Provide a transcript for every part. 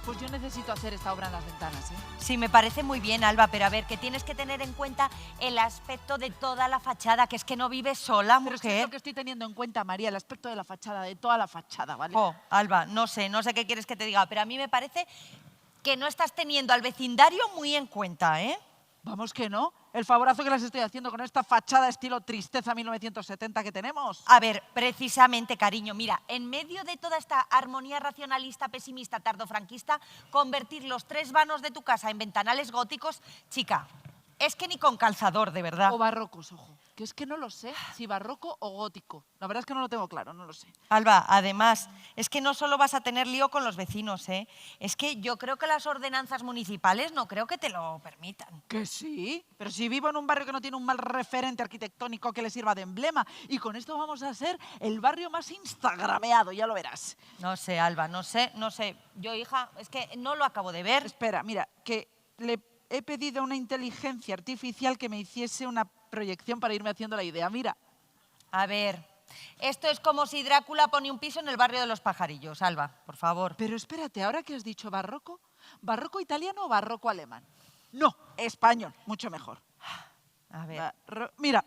Pues yo necesito hacer esta obra en las ventanas, ¿eh? Sí, me parece muy bien, Alba, pero a ver, que tienes que tener en cuenta el aspecto de toda la fachada, que es que no vives sola, Pero es que es mujer. lo que estoy teniendo en cuenta, María, el aspecto de la fachada, de toda la fachada, ¿vale? Jo, Alba, no sé qué quieres que te diga, pero a mí me parece que no estás teniendo al vecindario muy en cuenta, ¿eh? Vamos que no. El favorazo que les estoy haciendo con esta fachada estilo tristeza 1970 que tenemos. A ver, precisamente, cariño, mira, en medio de toda esta armonía racionalista, pesimista, tardofranquista, convertir los 3 vanos de tu casa en ventanales góticos, chica, es que ni con calzador, de verdad. O barrocos, ojo. Que es que no lo sé, si barroco o gótico. La verdad es que no lo tengo claro, no lo sé. Alba, además, es que no solo vas a tener lío con los vecinos, ¿eh? Es que yo creo que las ordenanzas municipales no creo que te lo permitan. Que sí, pero si vivo en un barrio que no tiene un mal referente arquitectónico que le sirva de emblema. Y con esto vamos a ser el barrio más instagrameado, ya lo verás. No sé, Alba, no sé. Yo, hija, es que no lo acabo de ver. Espera, mira, que le he pedido a una inteligencia artificial que me hiciese una proyección para irme haciendo la idea. Mira. A ver, esto es como si Drácula pone un piso en el barrio de los pajarillos, Alba, por favor. Pero espérate, ahora que has dicho barroco, ¿barroco italiano o barroco alemán? No, español, mucho mejor. A ver. Mira.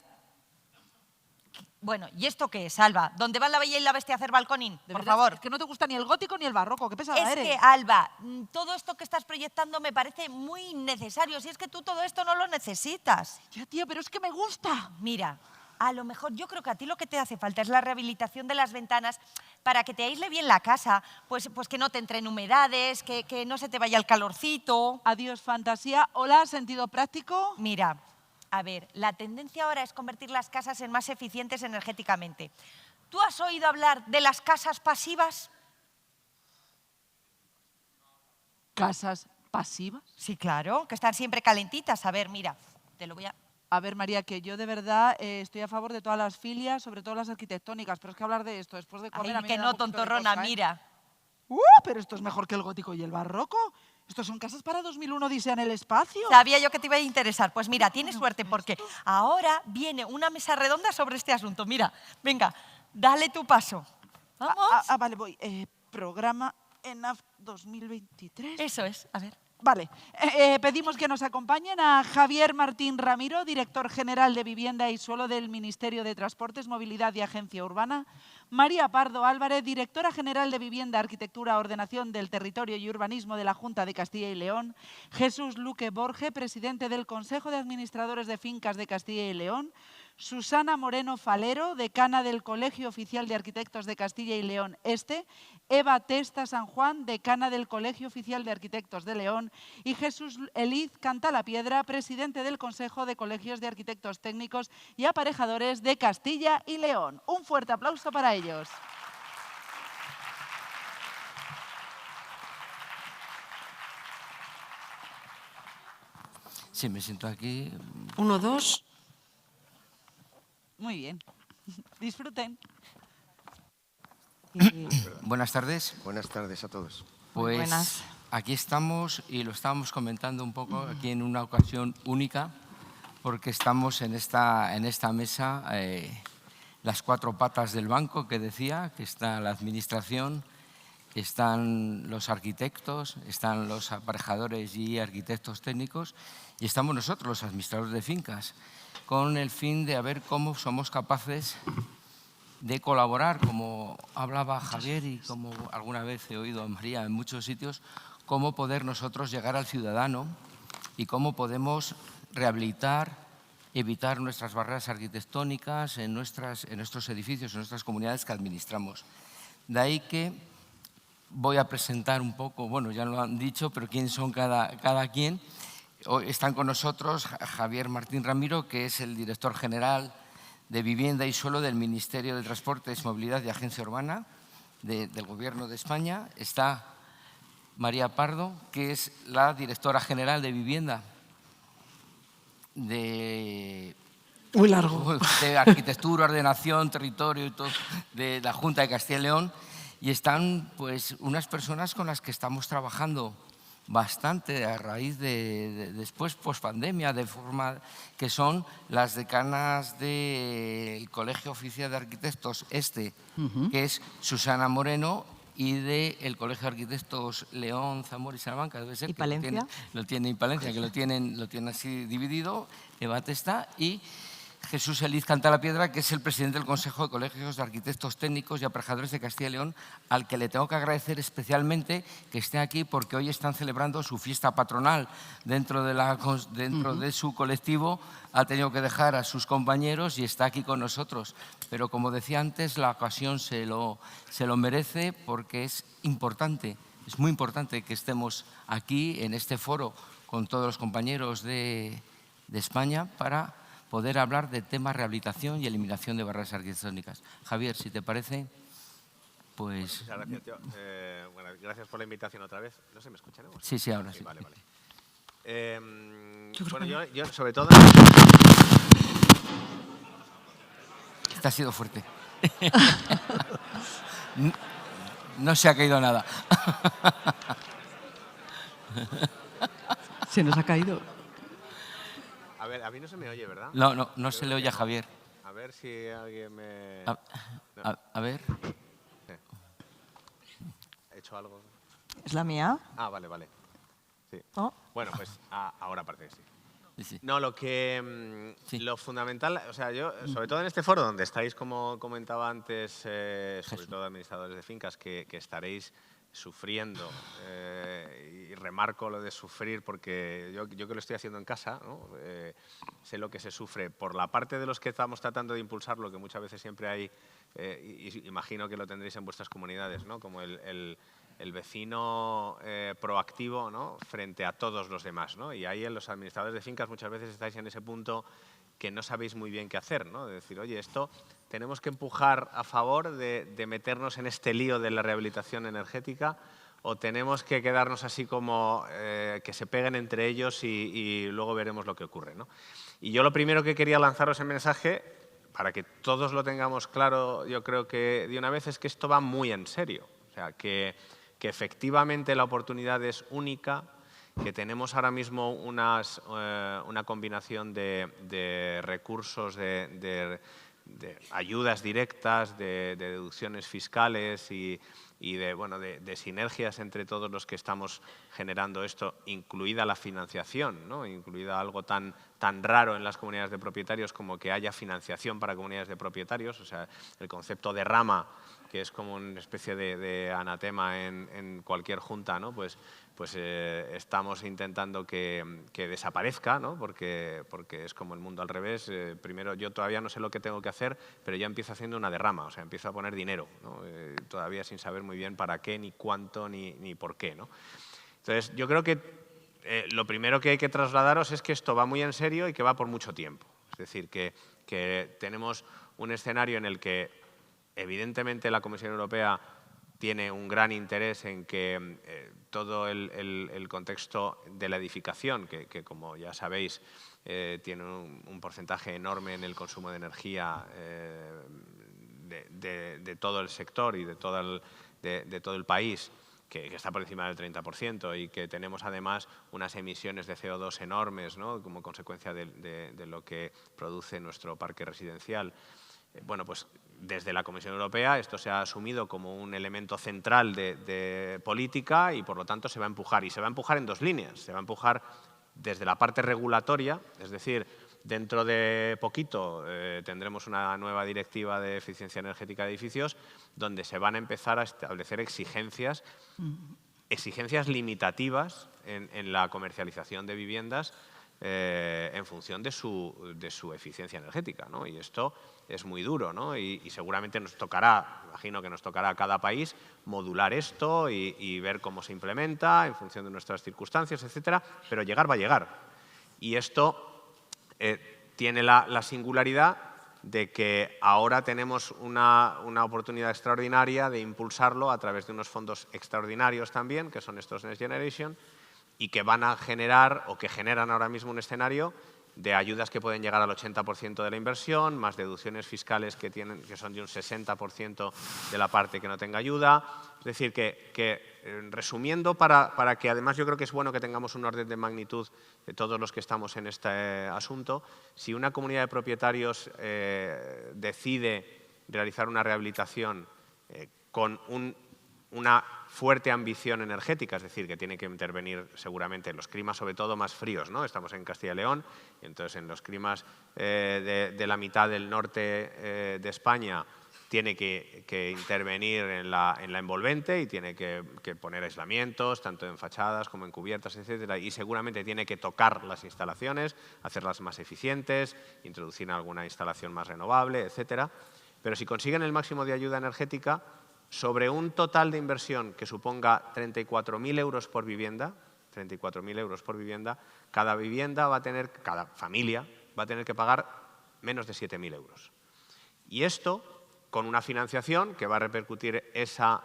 Bueno, ¿y esto qué es, Alba? ¿Dónde van la Bella y la Bestia a hacer balconín? De Por verdad, favor. es que no te gusta ni el gótico ni el barroco, qué pesada Es eres. que, Alba, todo esto que estás proyectando me parece muy innecesario. Si es que tú todo esto no lo necesitas. Ya, tía, pero es que me gusta. Mira, a lo mejor yo creo que a ti lo que te hace falta es la rehabilitación de las ventanas para que te aísle bien la casa, pues que no te entren humedades, que no se te vaya el calorcito. Adiós, fantasía. Hola, sentido práctico. Mira, a ver, la tendencia ahora es convertir las casas en más eficientes energéticamente. ¿Tú has oído hablar de las casas pasivas? ¿Casas pasivas? Sí, claro, que están siempre calentitas. A ver, mira, te lo voy a... A ver, María, que yo de verdad estoy a favor de todas las filias, sobre todo las arquitectónicas, pero es que hablar de esto después de comer Ay, a mí que me da no, un poquito de tontorrona, cosa, ¿eh? mira. Pero esto es mejor que el gótico y el barroco. Estos son casas para 2001 Odisea en el espacio. Sabía yo que te iba a interesar. Pues mira, tienes suerte porque ahora viene una mesa redonda sobre este asunto. Mira, venga, dale tu paso. Vamos. Vale, voy. Programa ENAF 2023. Eso es, a ver. Vale, pedimos que nos acompañen a Javier Martín Ramiro, director general de Vivienda y Suelo del Ministerio de Transportes, Movilidad y Agencia Urbana, María Pardo Álvarez, directora general de Vivienda, Arquitectura, Ordenación del Territorio y Urbanismo de la Junta de Castilla y León, Jesús Luque Borge, presidente del Consejo de Administradores de Fincas de Castilla y León, Susana Moreno Falero, decana del Colegio Oficial de Arquitectos de Castilla y León Este, Eva Testa San Juan, decana del Colegio Oficial de Arquitectos de León, y Jesús Eliz Cantalapiedra, presidente del Consejo de Colegios de Arquitectos Técnicos y Aparejadores de Castilla y León. Un fuerte aplauso para ellos. Sí, me siento aquí. 1, 2. Muy bien. Disfruten. Buenas tardes. Buenas tardes a todos. Pues buenas. aquí estamos y lo estábamos comentando un poco aquí en una ocasión única porque estamos en esta mesa, las 4 patas del banco que decía, que está la administración, están los arquitectos, están los aparejadores y arquitectos técnicos y estamos nosotros, los administradores de fincas, con el fin de ver cómo somos capaces de colaborar, como hablaba Javier y como alguna vez he oído a María en muchos sitios, cómo poder nosotros llegar al ciudadano y cómo podemos rehabilitar, evitar nuestras barreras arquitectónicas en nuestros edificios, en nuestras comunidades que administramos. De ahí que voy a presentar un poco, bueno, ya lo han dicho, pero quién son cada quien. Hoy están con nosotros Javier Martín Ramiro, que es el director general de Vivienda y Suelo del Ministerio de Transportes, Movilidad y Agencia Urbana del Gobierno de España. Está María Pardo, que es la directora general de Vivienda Muy largo. de Arquitectura, Ordenación, Territorio y todo, de la Junta de Castilla y León. Y están pues unas personas con las que estamos trabajando bastante a raíz de después, pospandemia, de forma que son las decanas del Colegio Oficial de Arquitectos Este, que es Susana Moreno, y del Colegio de Arquitectos León, Zamora y Salamanca, debe ser. ¿Y Palencia? Lo tiene y Palencia, que lo tienen así dividido, Eva Testa, y Jesús Eliz Cantalapiedra, que es el presidente del Consejo de Colegios de Arquitectos Técnicos y Aparejadores de Castilla y León, al que le tengo que agradecer especialmente que esté aquí porque hoy están celebrando su fiesta patronal. Dentro de su colectivo ha tenido que dejar a sus compañeros y está aquí con nosotros. Pero como decía antes, la ocasión se lo merece porque es importante, es muy importante que estemos aquí en este foro con todos los compañeros de España para poder hablar de temas de rehabilitación y eliminación de barreras arquitectónicas. Javier, si te parece, pues... Muchas gracias, tío. Bueno, gracias por la invitación otra vez. ¿No se me escucha, no? Sí, sí, ahora sí. Vale, vale. Bueno, yo sobre todo... Este ha sido fuerte. No se ha caído nada. Se nos ha caído. A ver, a mí no se me oye, ¿verdad? No se le oye a Javier. A ver si alguien me... A ver. ¿He hecho algo? ¿Es la mía? Ah, vale, vale. Sí. Oh. Bueno, pues ahora parece que sí. Sí, sí. No, lo fundamental, o sea, yo, sobre todo en este foro donde estáis, como comentaba antes, sobre todo administradores de fincas, que estaréis sufriendo, y remarco lo de sufrir porque yo que lo estoy haciendo en casa, ¿no? Sé lo que se sufre por la parte de los que estamos tratando de impulsarlo, que muchas veces siempre hay, y imagino que lo tendréis en vuestras comunidades, ¿no? Como el vecino proactivo, ¿no? Frente a todos los demás, ¿no? Y ahí en los administradores de fincas muchas veces estáis en ese punto que no sabéis muy bien qué hacer, ¿no? De decir, oye, esto tenemos que empujar a favor de meternos en este lío de la rehabilitación energética o tenemos que quedarnos así como que se peguen entre ellos y luego veremos lo que ocurre, ¿no? Y yo lo primero que quería lanzaros en mensaje, para que todos lo tengamos claro, yo creo que de una vez, es que esto va muy en serio. O sea, que efectivamente la oportunidad es única, que tenemos ahora mismo una combinación de recursos, de ayudas directas, de deducciones fiscales y de sinergias entre todos los que estamos generando esto, incluida la financiación, ¿no? Incluida algo tan raro en las comunidades de propietarios como que haya financiación para comunidades de propietarios, o sea, el concepto de rama, que es como una especie de anatema en cualquier junta, ¿no? Pues estamos intentando que desaparezca, ¿no? Porque es como el mundo al revés. Primero, yo todavía no sé lo que tengo que hacer, pero ya empiezo haciendo una derrama, o sea, empiezo a poner dinero, ¿no? Todavía sin saber muy bien para qué, ni cuánto, ni por qué, ¿no? Entonces, yo creo que lo primero que hay que trasladaros es que esto va muy en serio y que va por mucho tiempo. Es decir, que tenemos un escenario en el que evidentemente la Comisión Europea tiene un gran interés en que todo el contexto de la edificación, que como ya sabéis tiene un porcentaje enorme en el consumo de energía de todo el sector y de todo el país, que está por encima del 30% y que tenemos además unas emisiones de CO2 enormes, ¿no? Como consecuencia de lo que produce nuestro parque residencial. Bueno, pues desde la Comisión Europea esto se ha asumido como un elemento central de política y por lo tanto se va a empujar. Y se va a empujar en dos líneas. Se va a empujar desde la parte regulatoria, es decir, dentro de poquito tendremos una nueva directiva de eficiencia energética de edificios donde se van a empezar a establecer exigencias limitativas en la comercialización de viviendas en función de su eficiencia energética, ¿no? Y esto es muy duro, ¿no? Y seguramente nos tocará, imagino que nos tocará a cada país modular esto y ver cómo se implementa en función de nuestras circunstancias, etcétera, pero llegar va a llegar. Y esto tiene la singularidad de que ahora tenemos una oportunidad extraordinaria de impulsarlo a través de unos fondos extraordinarios también, que son estos Next Generation, y que van a generar o que generan ahora mismo un escenario de ayudas que pueden llegar al 80% de la inversión, más deducciones fiscales que son de un 60% de la parte que no tenga ayuda. Es decir, resumiendo, para que además yo creo que es bueno que tengamos un orden de magnitud de todos los que estamos en este asunto, si una comunidad de propietarios decide realizar una rehabilitación con un una fuerte ambición energética, es decir, que tiene que intervenir seguramente en los climas, sobre todo más fríos, ¿no? Estamos en Castilla y León, y entonces en los climas de la mitad del norte de España tiene que intervenir en la envolvente y tiene que poner aislamientos, tanto en fachadas como en cubiertas, etcétera, y seguramente tiene que tocar las instalaciones, hacerlas más eficientes, introducir alguna instalación más renovable, etcétera. Pero si consiguen el máximo de ayuda energética, sobre un total de inversión que suponga 34.000 euros por vivienda, 34.000 euros por vivienda, cada familia va a tener que pagar menos de 7.000 euros. Y esto con una financiación que va a repercutir esa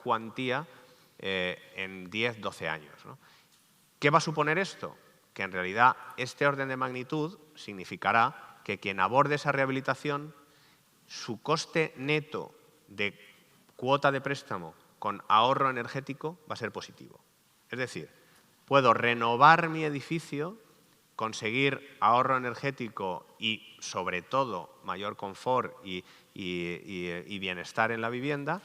cuantía en 10, 12 años, ¿no? ¿Qué va a suponer esto? Que en realidad este orden de magnitud significará que quien aborde esa rehabilitación, su coste neto de cuota de préstamo con ahorro energético va a ser positivo. Es decir, puedo renovar mi edificio, conseguir ahorro energético y, sobre todo, mayor confort y bienestar en la vivienda,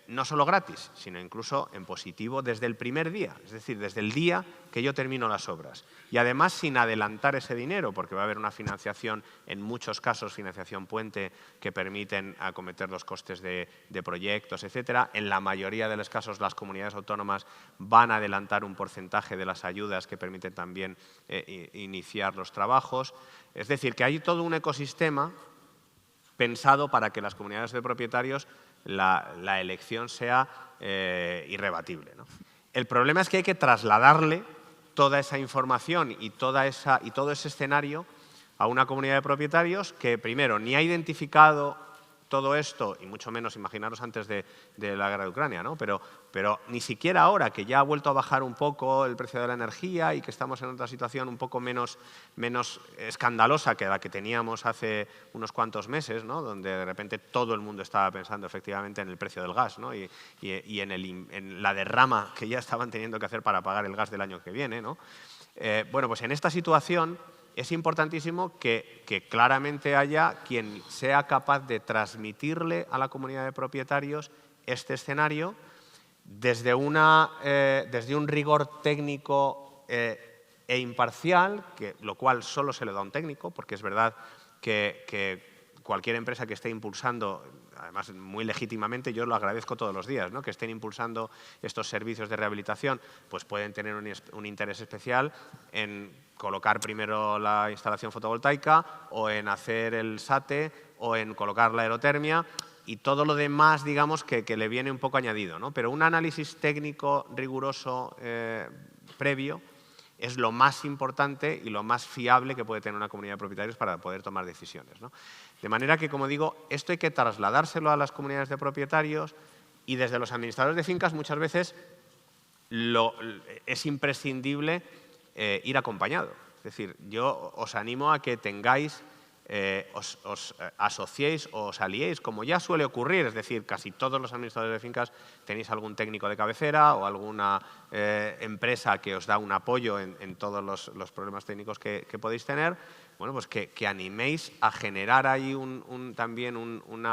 no solo gratis, sino incluso en positivo desde el primer día, es decir, desde el día que yo termino las obras. Y además sin adelantar ese dinero, porque va a haber una financiación, en muchos casos financiación puente, que permiten acometer los costes de proyectos, etcétera. En la mayoría de los casos las comunidades autónomas van a adelantar un porcentaje de las ayudas que permiten también iniciar los trabajos. Es decir, que hay todo un ecosistema pensado para que las comunidades de propietarios la elección sea irrebatible, ¿no? El problema es que hay que trasladarle toda esa información y todo ese escenario a una comunidad de propietarios que, primero, ni ha identificado todo esto, y mucho menos imaginaros antes de la guerra de Ucrania, ¿no? Pero ni siquiera ahora, que ya ha vuelto a bajar un poco el precio de la energía y que estamos en otra situación un poco menos escandalosa que la que teníamos hace unos cuantos meses, ¿no? Donde de repente todo el mundo estaba pensando efectivamente en el precio del gas, ¿no? y en la derrama que ya estaban teniendo que hacer para pagar el gas del año que viene, ¿no? Bueno, pues en esta situación es importantísimo que claramente haya quien sea capaz de transmitirle a la comunidad de propietarios este escenario desde un rigor técnico e imparcial, lo cual solo se le da a un técnico, porque es verdad que cualquier empresa que esté impulsando, además muy legítimamente, yo lo agradezco todos los días, ¿no? Que estén impulsando estos servicios de rehabilitación, pues pueden tener un interés especial en colocar primero la instalación fotovoltaica o en hacer el SATE o en colocar la aerotermia y todo lo demás, digamos, que le viene un poco añadido, ¿no? Pero un análisis técnico riguroso previo es lo más importante y lo más fiable que puede tener una comunidad de propietarios para poder tomar decisiones, ¿no? De manera que, como digo, esto hay que trasladárselo a las comunidades de propietarios y desde los administradores de fincas muchas veces es imprescindible ir acompañado. Es decir, yo os animo a que tengáis, os asociéis o os aliéis, como ya suele ocurrir, es decir, casi todos los administradores de fincas tenéis algún técnico de cabecera o alguna empresa que os da un apoyo en todos los problemas técnicos que podéis tener. Bueno, pues que animéis a generar ahí también un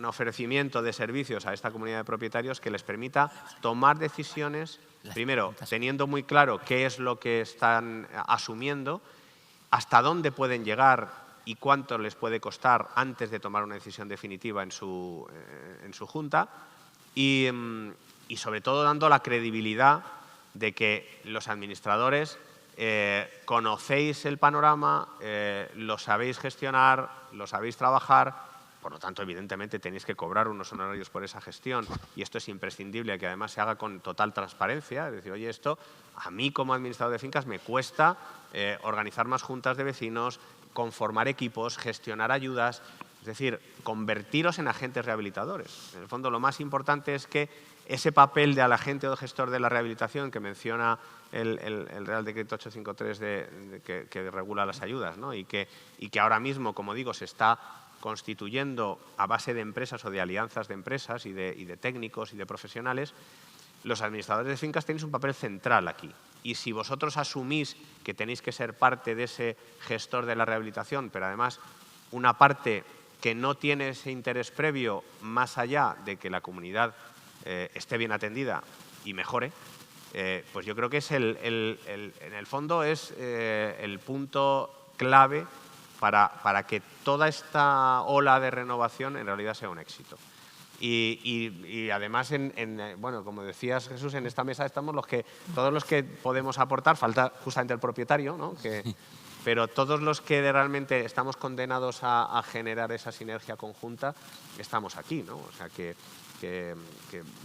ofrecimiento de servicios a esta comunidad de propietarios que les permita tomar decisiones, primero, teniendo muy claro qué es lo que están asumiendo, hasta dónde pueden llegar y cuánto les puede costar antes de tomar una decisión definitiva en su junta y sobre todo dando la credibilidad de que los administradores conocéis el panorama, lo sabéis gestionar, lo sabéis trabajar, por lo tanto, evidentemente, tenéis que cobrar unos honorarios por esa gestión y esto es imprescindible que además se haga con total transparencia, es decir, oye, esto a mí como administrador de fincas me cuesta organizar más juntas de vecinos, conformar equipos, gestionar ayudas, es decir, convertiros en agentes rehabilitadores. En el fondo, lo más importante es que ese papel de agente o gestor de la rehabilitación que menciona el Real Decreto 853 que regula las ayudas, ¿no? y que ahora mismo, como digo, se está constituyendo a base de empresas o de alianzas de empresas y de técnicos y de profesionales, los administradores de fincas tenéis un papel central aquí. Y si vosotros asumís que tenéis que ser parte de ese gestor de la rehabilitación, pero además una parte que no tiene ese interés previo más allá de que la comunidad esté bien atendida y mejore, pues yo creo que es en el fondo es el punto clave para que toda esta ola de renovación en realidad sea un éxito. Y además, bueno, como decías, Jesús, en esta mesa estamos todos los que podemos aportar, falta justamente el propietario, ¿no? Pero todos los que realmente estamos condenados a generar esa sinergia conjunta, estamos aquí, ¿no? O sea que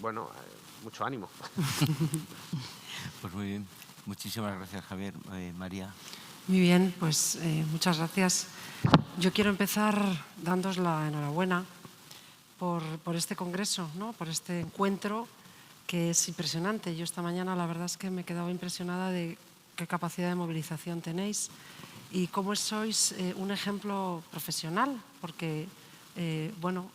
bueno, mucho ánimo. Pues muy bien. Muchísimas gracias, Javier. María. Muy bien, pues muchas gracias. Yo quiero empezar dándos la enhorabuena por este congreso, ¿no? Por este encuentro que es impresionante. Yo esta mañana la verdad es que me he quedado impresionada de qué capacidad de movilización tenéis y cómo sois un ejemplo profesional, porque bueno,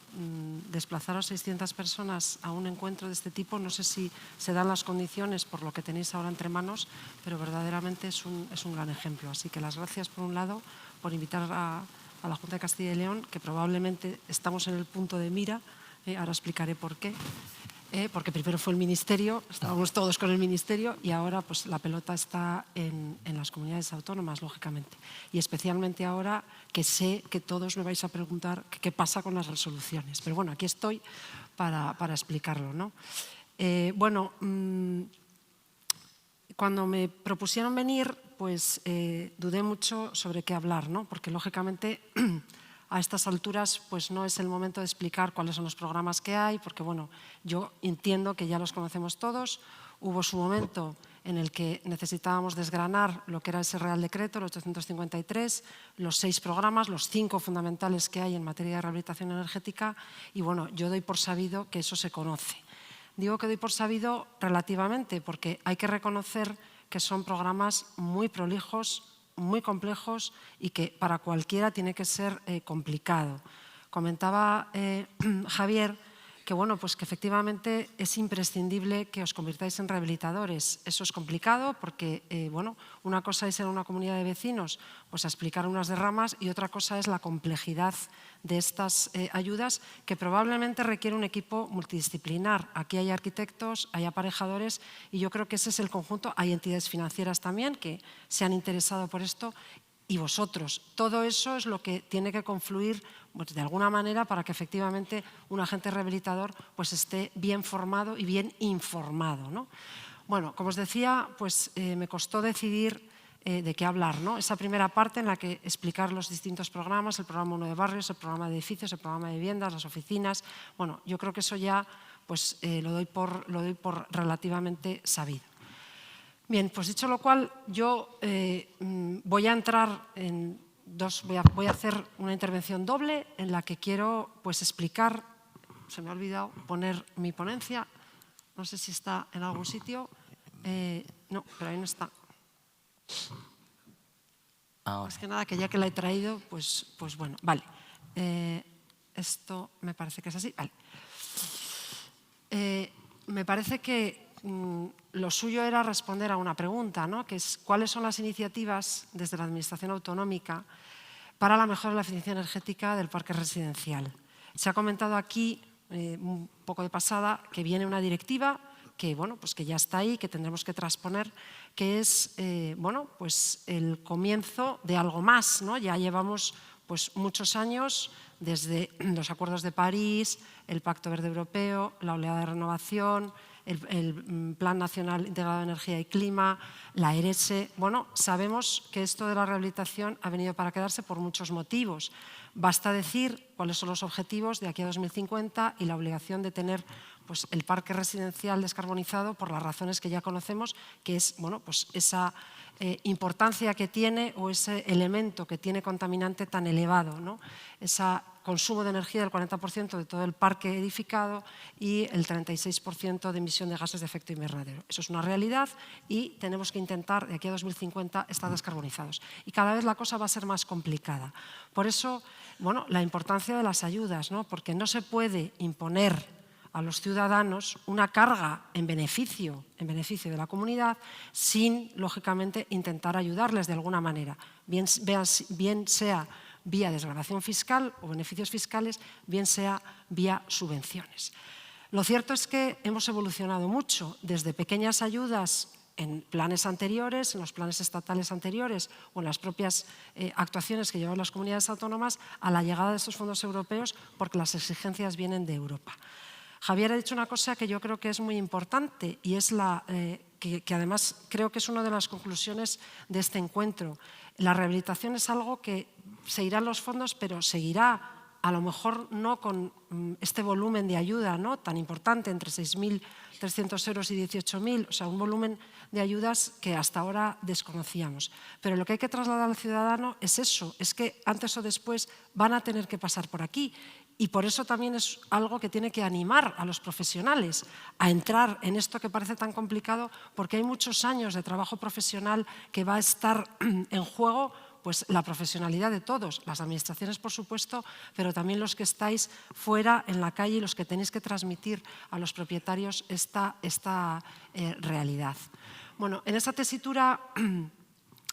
desplazaros 600 personas a un encuentro de este tipo, no sé si se dan las condiciones por lo que tenéis ahora entre manos, pero verdaderamente es un gran ejemplo. Así que las gracias por un lado por invitar a la Junta de Castilla y León, que probablemente estamos en el punto de mira, ahora explicaré por qué. Porque primero fue el Ministerio, estábamos todos con el Ministerio y ahora pues la pelota está en las comunidades autónomas, lógicamente. Y especialmente ahora que sé que todos me vais a preguntar qué pasa con las resoluciones. Pero bueno, aquí estoy para explicarlo, ¿no? Bueno, cuando me propusieron venir, pues dudé mucho sobre qué hablar, ¿no? Porque lógicamente a estas alturas pues no es el momento de explicar cuáles son los programas que hay, porque bueno, yo entiendo que ya los conocemos todos. Hubo su momento en el que necesitábamos desgranar lo que era ese Real Decreto, el 853, los 6 programas, los 5 fundamentales que hay en materia de rehabilitación energética y bueno, yo doy por sabido que eso se conoce. Digo que doy por sabido relativamente porque hay que reconocer que son programas muy prolijos, muy complejos y que para cualquiera tiene que ser complicado. Comentaba Javier que, bueno, pues que efectivamente es imprescindible que os convirtáis en rehabilitadores. Eso es complicado porque, bueno, una cosa es en una comunidad de vecinos pues a explicar unas derramas y otra cosa es la complejidad de estas ayudas que probablemente requiere un equipo multidisciplinar. Aquí hay arquitectos, hay aparejadores y yo creo que ese es el conjunto. Hay entidades financieras también que se han interesado por esto y vosotros. Todo eso es lo que tiene que confluir pues, de alguna manera para que efectivamente un agente rehabilitador pues, esté bien formado y bien informado, ¿no? Bueno, como os decía, pues me costó decidir de qué hablar, ¿no? Esa primera parte en la que explicar los distintos programas, el programa 1 de barrios, el programa de edificios, el programa de viviendas, las oficinas. Bueno, yo creo que eso ya pues, lo doy por relativamente sabido. Bien, pues dicho lo cual, yo voy a entrar en voy a hacer una intervención doble en la que quiero pues, explicar, se me ha olvidado poner mi ponencia, no sé si está en algún sitio, no, pero ahí no está. Ahora. Es que nada, que ya que la he traído, pues bueno, vale. Esto me parece que es así, vale. Me parece que lo suyo era responder a una pregunta, ¿no? Que es ¿cuáles son las iniciativas desde la Administración Autonómica para la mejora de la eficiencia energética del parque residencial? Se ha comentado aquí, un poco de pasada, que viene una directiva que, bueno, pues que ya está ahí, que tendremos que transponer, que es bueno, pues el comienzo de algo más, ¿no? Ya llevamos pues, muchos años desde los acuerdos de París, el Pacto Verde Europeo, la oleada de renovación, el Plan Nacional Integrado de Energía y Clima, la ERESE. Bueno, sabemos que esto de la rehabilitación ha venido para quedarse por muchos motivos. Basta decir cuáles son los objetivos de aquí a 2050 y la obligación de tener pues, el parque residencial descarbonizado por las razones que ya conocemos, que es bueno, pues esa importancia que tiene o ese elemento que tiene contaminante tan elevado, ¿no? Ese consumo de energía del 40% de todo el parque edificado y el 36% de emisión de gases de efecto invernadero. Eso es una realidad y tenemos que intentar de aquí a 2050 estar descarbonizados. Y cada vez la cosa va a ser más complicada. Por eso, bueno, la importancia de las ayudas, ¿no? Porque no se puede imponer a los ciudadanos una carga en beneficio de la comunidad sin, lógicamente, intentar ayudarles de alguna manera, bien sea vía desgravación fiscal o beneficios fiscales, bien sea vía subvenciones. Lo cierto es que hemos evolucionado mucho, desde pequeñas ayudas en planes anteriores, en los planes estatales anteriores o en las propias actuaciones que llevan las comunidades autónomas, a la llegada de estos fondos europeos, porque las exigencias vienen de Europa. Javier ha dicho una cosa que yo creo que es muy importante y es que además creo que es una de las conclusiones de este encuentro. La rehabilitación es algo que se irán los fondos, pero seguirá, a lo mejor no con este volumen de ayuda, ¿no?, tan importante, entre 6.300 euros y 18.000, o sea, un volumen de ayudas que hasta ahora desconocíamos. Pero lo que hay que trasladar al ciudadano es eso, es que antes o después van a tener que pasar por aquí. Y por eso también es algo que tiene que animar a los profesionales a entrar en esto que parece tan complicado, porque hay muchos años de trabajo profesional que va a estar en juego, pues la profesionalidad de todos, las administraciones por supuesto, pero también los que estáis fuera en la calle y los que tenéis que transmitir a los propietarios esta realidad. Bueno, en esta tesitura,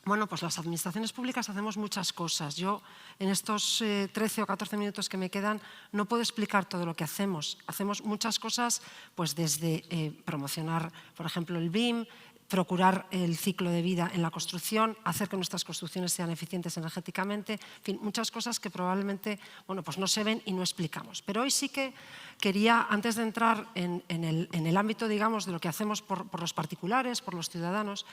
bueno, pues las administraciones públicas hacemos muchas cosas. Yo en estos 13 o 14 minutos que me quedan no puedo explicar todo lo que hacemos. Hacemos muchas cosas, pues desde promocionar, por ejemplo, el BIM, procurar el ciclo de vida en la construcción, hacer que nuestras construcciones sean eficientes energéticamente, en fin, muchas cosas que probablemente, bueno, pues no se ven y no explicamos. Pero hoy sí que quería, antes de entrar en el ámbito, digamos, de lo que hacemos por los particulares, por los ciudadanos,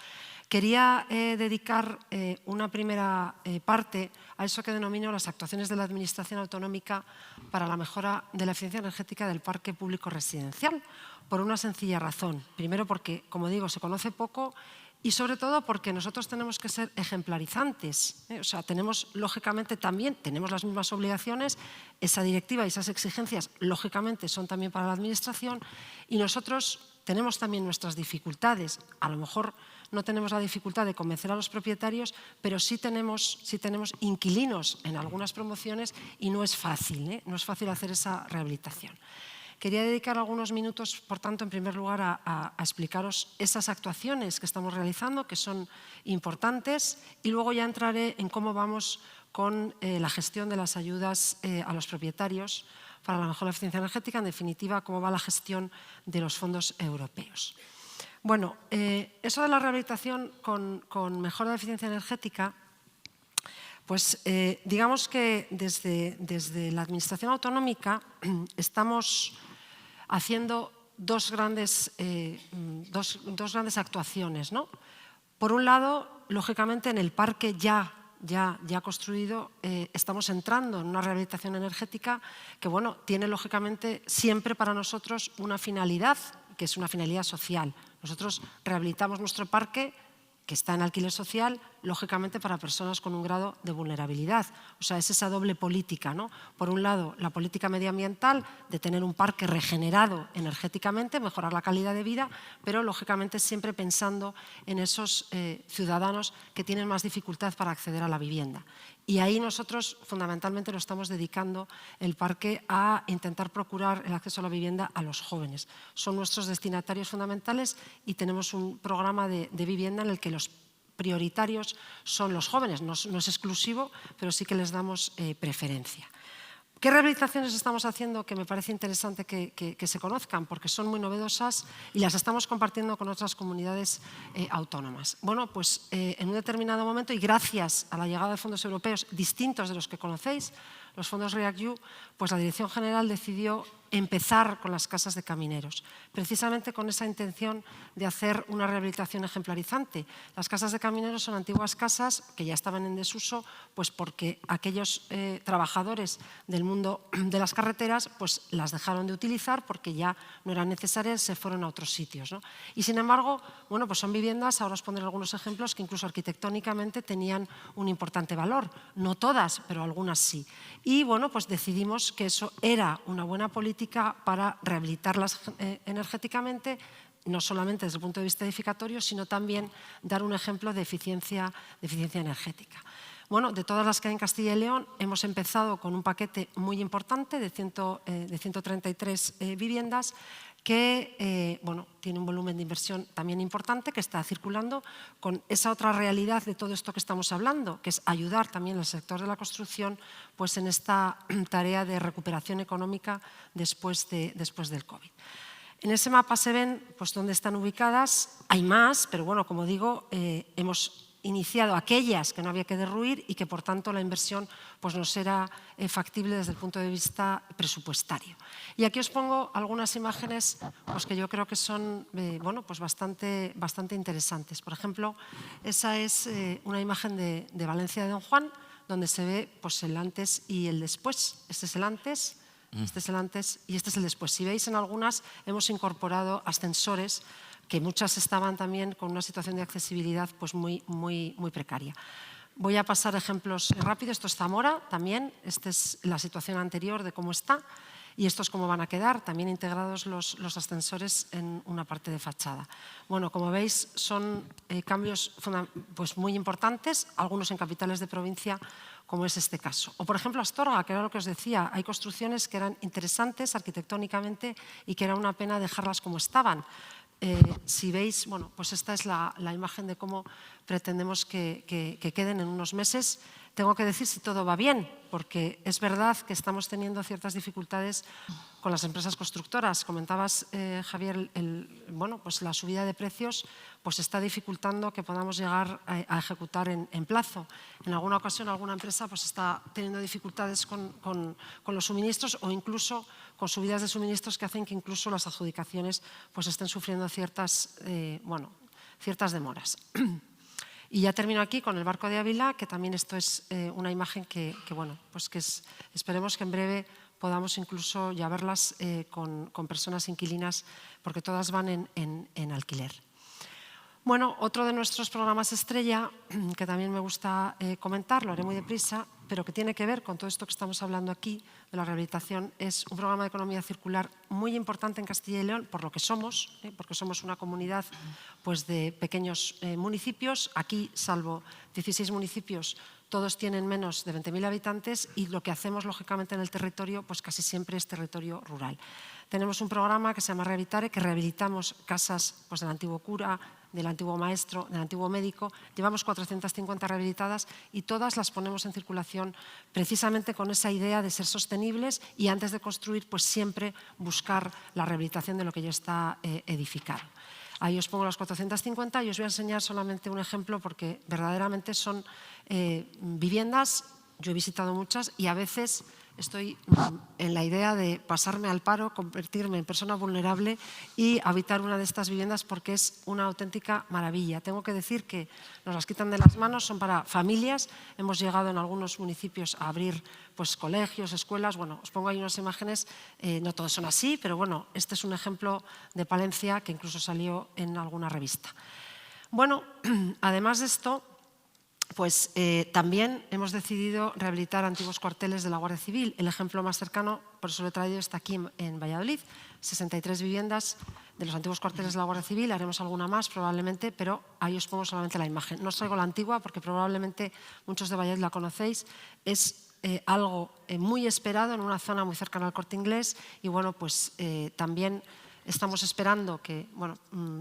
quería dedicar una primera parte a eso que denomino las actuaciones de la Administración autonómica para la mejora de la eficiencia energética del parque público residencial, por una sencilla razón. Primero porque, como digo, se conoce poco y sobre todo porque nosotros tenemos que ser ejemplarizantes. O sea, tenemos, lógicamente, también tenemos las mismas obligaciones, esa directiva y esas exigencias, lógicamente, son también para la Administración y nosotros tenemos también nuestras dificultades. A lo mejor no tenemos la dificultad de convencer a los propietarios, pero sí tenemos inquilinos en algunas promociones y no es fácil, no es fácil hacer esa rehabilitación. Quería dedicar algunos minutos, por tanto, en primer lugar, a explicaros esas actuaciones que estamos realizando, que son importantes, y luego ya entraré en cómo vamos con la gestión de las ayudas a los propietarios para la mejora de la eficiencia energética, en definitiva, cómo va la gestión de los fondos europeos. Bueno, eso de la rehabilitación con mejora de eficiencia energética, pues digamos que desde la Administración autonómica estamos haciendo dos grandes actuaciones, ¿no? Por un lado, lógicamente, en el parque ya construido, estamos entrando en una rehabilitación energética que, bueno, tiene lógicamente siempre para nosotros una finalidad, que es una finalidad social. Nosotros rehabilitamos nuestro parque que está en alquiler social, lógicamente para personas con un grado de vulnerabilidad. O sea, es esa doble política, ¿no? Por un lado, la política medioambiental de tener un parque regenerado energéticamente, mejorar la calidad de vida, pero lógicamente siempre pensando en esos ciudadanos que tienen más dificultad para acceder a la vivienda. Y ahí nosotros fundamentalmente lo estamos dedicando el parque a intentar procurar el acceso a la vivienda a los jóvenes. Son nuestros destinatarios fundamentales y tenemos un programa de vivienda en el que los prioritarios son los jóvenes. No es exclusivo, pero sí que les damos preferencia. ¿Qué rehabilitaciones estamos haciendo que me parece interesante que se conozcan? Porque son muy novedosas y las estamos compartiendo con otras comunidades autónomas. Bueno, pues en un determinado momento y gracias a la llegada de fondos europeos distintos de los que conocéis, los fondos REACT-EU, pues la Dirección General decidió empezar con las casas de camineros, precisamente con esa intención de hacer una rehabilitación ejemplarizante. Las casas de camineros son antiguas casas que ya estaban en desuso, pues porque aquellos trabajadores del mundo de las carreteras pues las dejaron de utilizar porque ya no eran necesarias, se fueron a otros sitios, ¿no? Y sin embargo, bueno, pues son viviendas, ahora os pondré algunos ejemplos, que incluso arquitectónicamente tenían un importante valor. No todas, pero algunas sí. Y bueno, pues decidimos que eso era una buena política para rehabilitarlas energéticamente, no solamente desde el punto de vista edificatorio, sino también dar un ejemplo de eficiencia energética. Bueno, de todas las que hay en Castilla y León, hemos empezado con un paquete muy importante de 133 viviendas que, bueno, tiene un volumen de inversión también importante que está circulando con esa otra realidad de todo esto que estamos hablando, que es ayudar también al sector de la construcción pues, en esta tarea de recuperación económica después del COVID. En ese mapa se ven pues, dónde están ubicadas, hay más, pero bueno, como digo, hemos iniciado aquellas que no había que derruir y que por tanto la inversión pues, nos era factible desde el punto de vista presupuestario. Y aquí os pongo algunas imágenes pues, que yo creo que son bueno, pues bastante interesantes. Por ejemplo, esa es una imagen de Valencia de Don Juan, donde se ve pues, el antes y el después. Este es el antes, este es el antes y este es el después. Si veis, en algunas hemos incorporado ascensores que muchas estaban también con una situación de accesibilidad pues muy precaria. Voy a pasar ejemplos rápidos. Esto es Zamora también, esta es la situación anterior de cómo está y esto es cómo van a quedar, también integrados los ascensores en una parte de fachada. Bueno, como veis, son cambios pues muy importantes, algunos en capitales de provincia, como es este caso. O, por ejemplo, Astorga, que era lo que os decía, hay construcciones que eran interesantes arquitectónicamente y que era una pena dejarlas como estaban. Si veis, bueno, pues esta es la imagen de cómo pretendemos que queden en unos meses. Tengo que decir si todo va bien, porque es verdad que estamos teniendo ciertas dificultades con las empresas constructoras. Comentabas, Javier, bueno, pues la subida de precios pues está dificultando que podamos llegar a ejecutar en plazo. En alguna ocasión, alguna empresa pues está teniendo dificultades con los suministros o incluso con subidas de suministros que hacen que incluso las adjudicaciones pues estén sufriendo ciertas demoras. Y ya termino aquí con el barco de Ávila, que también esto es una imagen que esperemos que en breve podamos incluso ya verlas con personas inquilinas, porque todas van en alquiler. Bueno, otro de nuestros programas estrella, que también me gusta comentar, lo haré muy deprisa, pero que tiene que ver con todo esto que estamos hablando aquí, de la rehabilitación, es un programa de economía circular muy importante en Castilla y León, por lo que somos, porque somos una comunidad pues, de pequeños municipios. Aquí, salvo 16 municipios, todos tienen menos de 20.000 habitantes y lo que hacemos, lógicamente, en el territorio, pues casi siempre es territorio rural. Tenemos un programa que se llama Rehabilitare, que rehabilitamos casas pues, del antiguo cura, del antiguo maestro, del antiguo médico. Llevamos 450 rehabilitadas y todas las ponemos en circulación precisamente con esa idea de ser sostenibles y antes de construir, pues siempre buscar la rehabilitación de lo que ya está edificado. Ahí os pongo las 450 y os voy a enseñar solamente un ejemplo porque verdaderamente son viviendas, yo he visitado muchas y a veces estoy en la idea de pasarme al paro, convertirme en persona vulnerable y habitar una de estas viviendas porque es una auténtica maravilla. Tengo que decir que nos las quitan de las manos, son para familias. Hemos llegado en algunos municipios a abrir pues, colegios, escuelas. Bueno, os pongo ahí unas imágenes, no todos son así, pero bueno, este es un ejemplo de Palencia que incluso salió en alguna revista. Bueno, además de esto, pues también hemos decidido rehabilitar antiguos cuarteles de la Guardia Civil. El ejemplo más cercano, por eso lo he traído, está aquí en Valladolid. 63 viviendas de los antiguos cuarteles de la Guardia Civil. Haremos alguna más probablemente, pero ahí os pongo solamente la imagen. No os traigo la antigua porque probablemente muchos de Valladolid la conocéis. Es algo muy esperado en una zona muy cercana al Corte Inglés y bueno, pues también estamos esperando que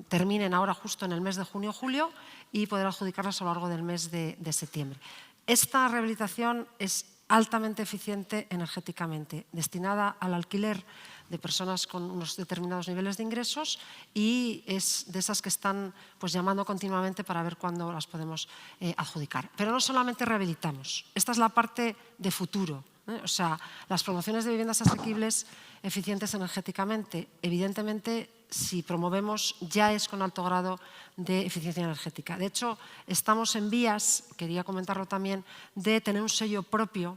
terminen ahora justo en el mes de junio o julio y poder adjudicarlas a lo largo del mes de septiembre. Esta rehabilitación es altamente eficiente energéticamente, destinada al alquiler de personas con unos determinados niveles de ingresos y es de esas que están pues, llamando continuamente para ver cuándo las podemos adjudicar. Pero no solamente rehabilitamos, esta es la parte de futuro. O sea, las promociones de viviendas asequibles eficientes energéticamente, evidentemente, si promovemos, ya es con alto grado de eficiencia energética. De hecho, estamos en vías, quería comentarlo también, de tener un sello propio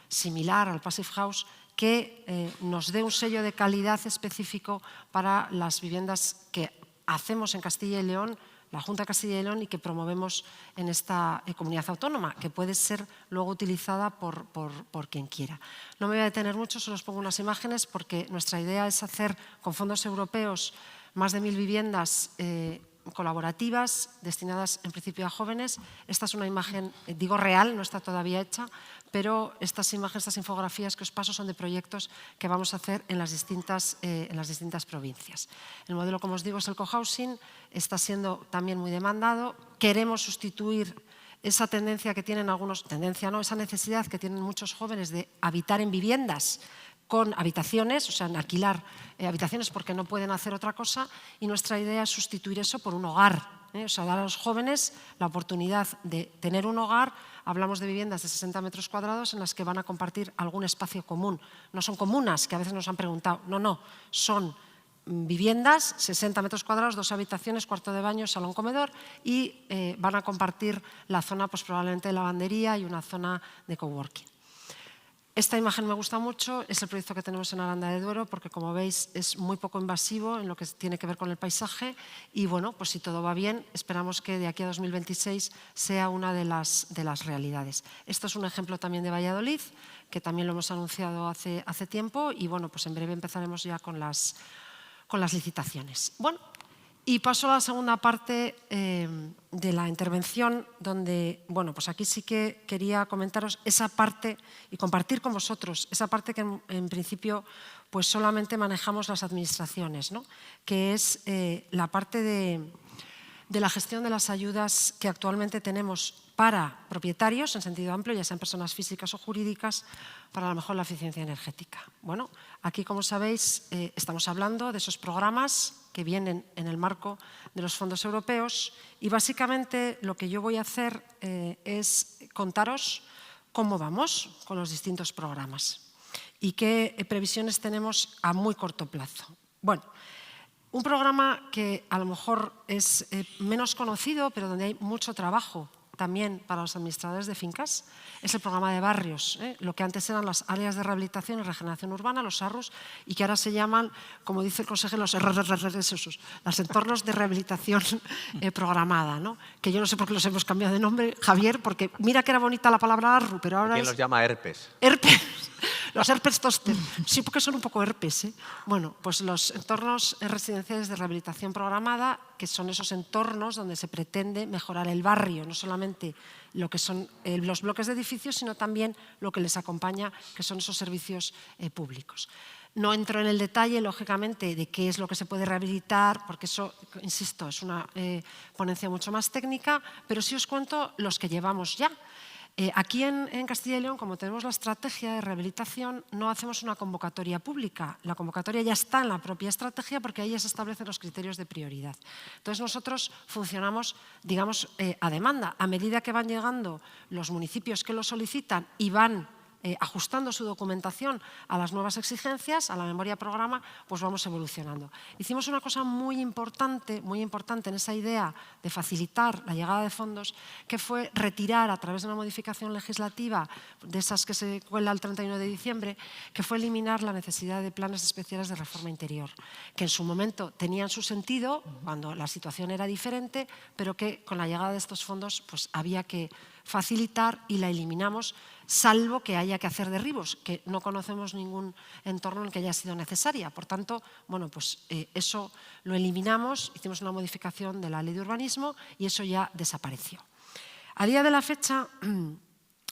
similar al Passive House, que nos dé un sello de calidad específico para las viviendas que hacemos en Castilla y León, la Junta de Castilla y León y que promovemos en esta comunidad autónoma, que puede ser luego utilizada por quien quiera. No me voy a detener mucho, solo os pongo unas imágenes porque nuestra idea es hacer con fondos europeos más de 1000 viviendas colaborativas destinadas en principio a jóvenes. Esta es una imagen, digo real, no está todavía hecha, pero estas imágenes, estas infografías que os paso son de proyectos que vamos a hacer en las distintas provincias. El modelo, como os digo, es el cohousing, está siendo también muy demandado. Queremos sustituir esa tendencia que tienen algunos, esa necesidad que tienen muchos jóvenes de habitar en viviendas con habitaciones, o sea, en alquilar habitaciones porque no pueden hacer otra cosa, y nuestra idea es sustituir eso por un hogar, o sea, dar a los jóvenes la oportunidad de tener un hogar. Hablamos de viviendas de 60 metros cuadrados en las que van a compartir algún espacio común. No son comunas, que a veces nos han preguntado, no, son viviendas, 60 metros cuadrados, 2 habitaciones, cuarto de baño, salón, comedor, y van a compartir la zona pues, probablemente de lavandería y una zona de coworking. Esta imagen me gusta mucho, es el proyecto que tenemos en Aranda de Duero, porque como veis es muy poco invasivo en lo que tiene que ver con el paisaje y bueno, pues si todo va bien, esperamos que de aquí a 2026 sea una de las realidades. Esto es un ejemplo también de Valladolid, que también lo hemos anunciado hace tiempo y bueno, pues en breve empezaremos ya con las licitaciones. Bueno, y paso a la segunda parte de la intervención, donde, bueno, pues aquí sí que quería comentaros esa parte y compartir con vosotros esa parte que en principio pues solamente manejamos las administraciones, ¿no? Que es la parte de la gestión de las ayudas que actualmente tenemos para propietarios, en sentido amplio, ya sean personas físicas o jurídicas, para a lo mejor la eficiencia energética. Bueno, aquí, como sabéis, estamos hablando de esos programas que vienen en el marco de los fondos europeos y básicamente lo que yo voy a hacer es contaros cómo vamos con los distintos programas y qué previsiones tenemos a muy corto plazo. Bueno, un programa que a lo mejor es menos conocido, pero donde hay mucho trabajo también para los administradores de fincas, es el programa de barrios, lo que antes eran las áreas de rehabilitación y regeneración urbana, los ARRUs, y que ahora se llaman, como dice el consejero, los entornos de rehabilitación programada, ¿no? Que yo no sé por qué los hemos cambiado de nombre, Javier, porque mira que era bonita la palabra ARRU, pero ahora ¿Quién los llama herpes? Herpes. Los herpes toster. Sí, porque son un poco herpes, ¿eh? Bueno, pues los entornos residenciales de rehabilitación programada, que son esos entornos donde se pretende mejorar el barrio, no solamente lo que son los bloques de edificios, sino también lo que les acompaña, que son esos servicios públicos. No entro en el detalle, lógicamente, de qué es lo que se puede rehabilitar, porque eso, insisto, es una ponencia mucho más técnica, pero sí os cuento los que llevamos ya. Aquí en Castilla y León, como tenemos la estrategia de rehabilitación, no hacemos una convocatoria pública. La convocatoria ya está en la propia estrategia porque ahí ya se establecen los criterios de prioridad. Entonces nosotros funcionamos, digamos, a demanda. A medida que van llegando los municipios que lo solicitan y van ajustando su documentación a las nuevas exigencias, a la memoria programa, pues vamos evolucionando. Hicimos una cosa muy importante en esa idea de facilitar la llegada de fondos, que fue retirar a través de una modificación legislativa, de esas que se cuela el 31 de diciembre, que fue eliminar la necesidad de planes especiales de reforma interior, que en su momento tenían su sentido cuando la situación era diferente, pero que con la llegada de estos fondos pues había que facilitar y la eliminamos, salvo que haya que hacer derribos, que no conocemos ningún entorno en el que haya sido necesaria. Por tanto, bueno, pues eso lo eliminamos, hicimos una modificación de la ley de urbanismo y eso ya desapareció. A día de la fecha,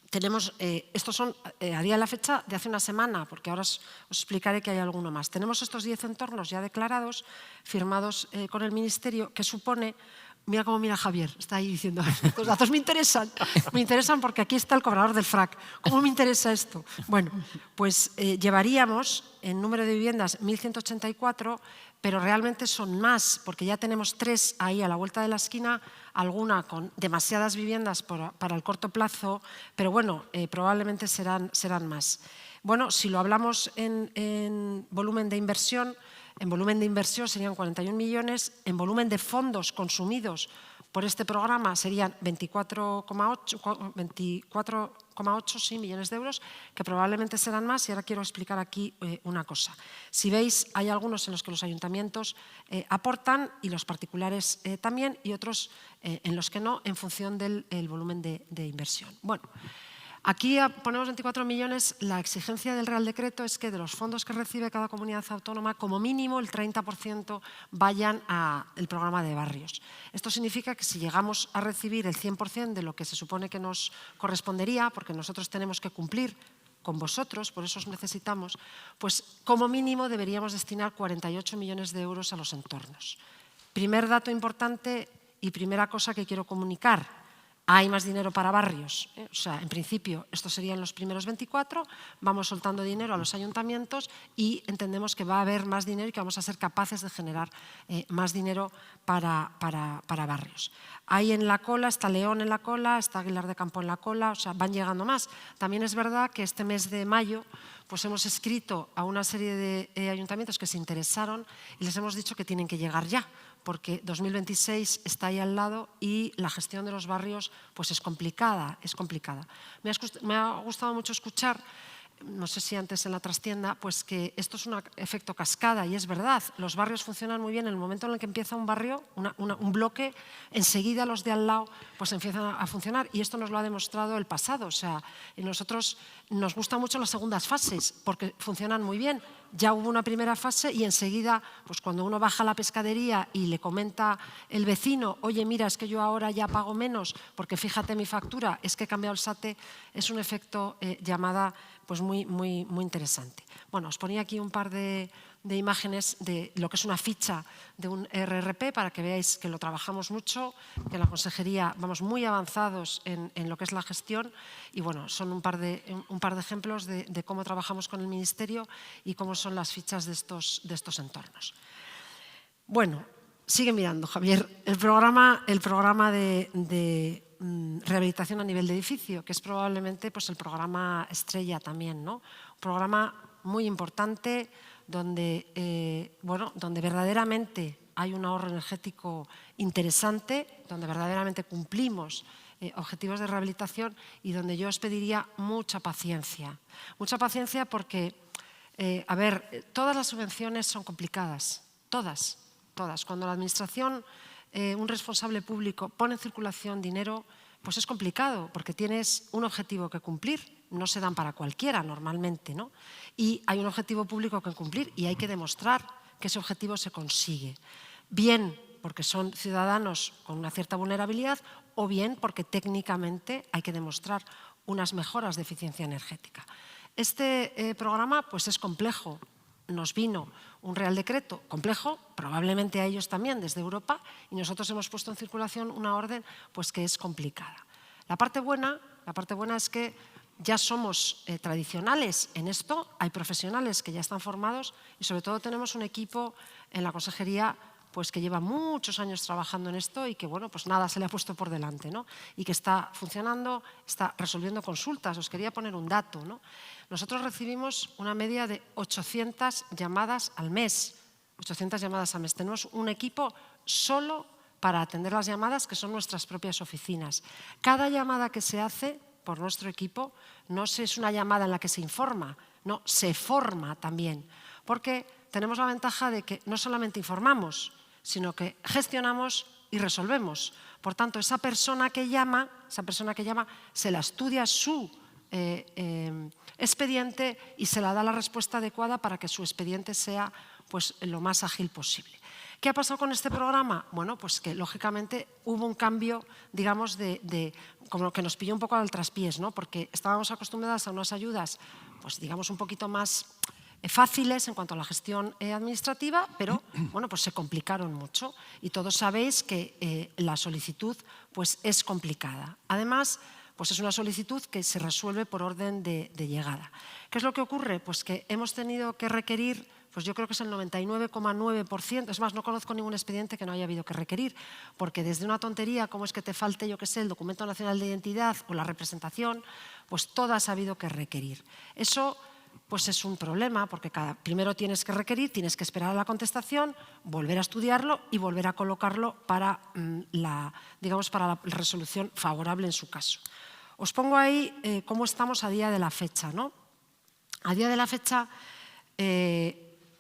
tenemos, estos son a día de la fecha de hace una semana, porque ahora os explicaré que hay alguno más. Tenemos estos 10 entornos ya declarados, firmados con el Ministerio, que supone... Mira cómo mira Javier, está ahí diciendo, estos datos me interesan porque aquí está el cobrador del FRAC. ¿Cómo me interesa esto? Bueno, pues llevaríamos en número de viviendas 1.184, pero realmente son más, porque ya tenemos 3 ahí a la vuelta de la esquina, alguna con demasiadas viviendas para el corto plazo, pero bueno, probablemente serán más. Bueno, si lo hablamos en volumen de inversión, serían 41 millones, en volumen de fondos consumidos por este programa serían 24,8 millones de euros, que probablemente serán más, y ahora quiero explicar aquí una cosa. Si veis, hay algunos en los que los ayuntamientos aportan y los particulares también, y otros en los que no, en función del volumen de inversión. Bueno, Aquí ponemos 24 millones. La exigencia del Real Decreto es que de los fondos que recibe cada comunidad autónoma, como mínimo el 30% vayan al programa de barrios. Esto significa que si llegamos a recibir el 100% de lo que se supone que nos correspondería, porque nosotros tenemos que cumplir con vosotros, por eso os necesitamos, pues como mínimo deberíamos destinar 48 millones de euros a los entornos. Primer dato importante y primera cosa que quiero comunicar. Hay más dinero para barrios. O sea, en principio, estos serían los primeros 24, vamos soltando dinero a los ayuntamientos y entendemos que va a haber más dinero y que vamos a ser capaces de generar más dinero para barrios. Hay en la cola, está León en la cola, está Aguilar de Campo en la cola, o sea, van llegando más. También es verdad que este mes de mayo pues hemos escrito a una serie de ayuntamientos que se interesaron y les hemos dicho que tienen que llegar ya, porque 2026 está ahí al lado y la gestión de los barrios pues es complicada, es complicada. Me ha gustado mucho escuchar, no sé si antes en la trastienda, pues que esto es un efecto cascada y es verdad, los barrios funcionan muy bien en el momento en el que empieza un barrio, un bloque, enseguida los de al lado pues empiezan a funcionar y esto nos lo ha demostrado el pasado, o sea, nosotros nos gustan mucho las segundas fases porque funcionan muy bien. Ya hubo una primera fase y enseguida, pues cuando uno baja a la pescadería y le comenta el vecino, oye, mira, es que yo ahora ya pago menos porque fíjate mi factura, es que he cambiado el SATE, es un efecto llamada pues muy interesante. Bueno, os ponía aquí un par de imágenes de lo que es una ficha de un RRP para que veáis que lo trabajamos mucho, que en la consejería vamos muy avanzados en lo que es la gestión y bueno, son un par de ejemplos de cómo trabajamos con el Ministerio y cómo son las fichas de estos entornos. Bueno, sigue mirando, Javier, el programa de rehabilitación a nivel de edificio, que es probablemente pues, el programa estrella también, ¿no? Un programa muy importante donde verdaderamente hay un ahorro energético interesante, donde verdaderamente cumplimos objetivos de rehabilitación y donde yo os pediría mucha paciencia. Mucha paciencia porque, todas las subvenciones son complicadas, todas. Cuando la administración, un responsable público, pone en circulación dinero, pues es complicado porque tienes un objetivo que cumplir, no se dan para cualquiera normalmente, ¿no? Y hay un objetivo público que cumplir y hay que demostrar que ese objetivo se consigue. Bien porque son ciudadanos con una cierta vulnerabilidad o bien porque técnicamente hay que demostrar unas mejoras de eficiencia energética. Este programa pues es complejo. Nos vino un Real Decreto complejo, probablemente a ellos también desde Europa, y nosotros hemos puesto en circulación una orden pues, que es complicada. La parte buena es que ya somos tradicionales en esto, hay profesionales que ya están formados y sobre todo tenemos un equipo en la consejería pues, que lleva muchos años trabajando en esto y que bueno, pues nada se le ha puesto por delante, ¿no? Y que está funcionando, está resolviendo consultas. Os quería poner un dato, ¿no? Nosotros recibimos una media de 800 llamadas al mes. 800 llamadas al mes. Tenemos un equipo solo para atender las llamadas, que son nuestras propias oficinas. Cada llamada que se hace por nuestro equipo no es una llamada en la que se informa, no, se forma también. Porque tenemos la ventaja de que no solamente informamos, sino que gestionamos y resolvemos. Por tanto, esa persona que llama se la estudia su expediente y se la da la respuesta adecuada para que su expediente sea pues, lo más ágil posible. ¿Qué ha pasado con este programa? Bueno, pues que lógicamente hubo un cambio, digamos, como que nos pilló un poco al traspiés, ¿no? Porque estábamos acostumbradas a unas ayudas, pues digamos, un poquito más fáciles en cuanto a la gestión administrativa, pero bueno, pues se complicaron mucho y todos sabéis que la solicitud pues, es complicada. Además, pues es una solicitud que se resuelve por orden de llegada. ¿Qué es lo que ocurre? Pues que hemos tenido que requerir, pues yo creo que es el 99,9%, es más, no conozco ningún expediente que no haya habido que requerir, porque desde una tontería, como es que te falte, yo qué sé, el documento nacional de identidad o la representación, pues todas ha habido que requerir. Eso pues es un problema, porque primero tienes que requerir, tienes que esperar a la contestación, volver a estudiarlo y volver a colocarlo para la resolución favorable en su caso. Os pongo ahí cómo estamos a día de la fecha, ¿no? A día de la fecha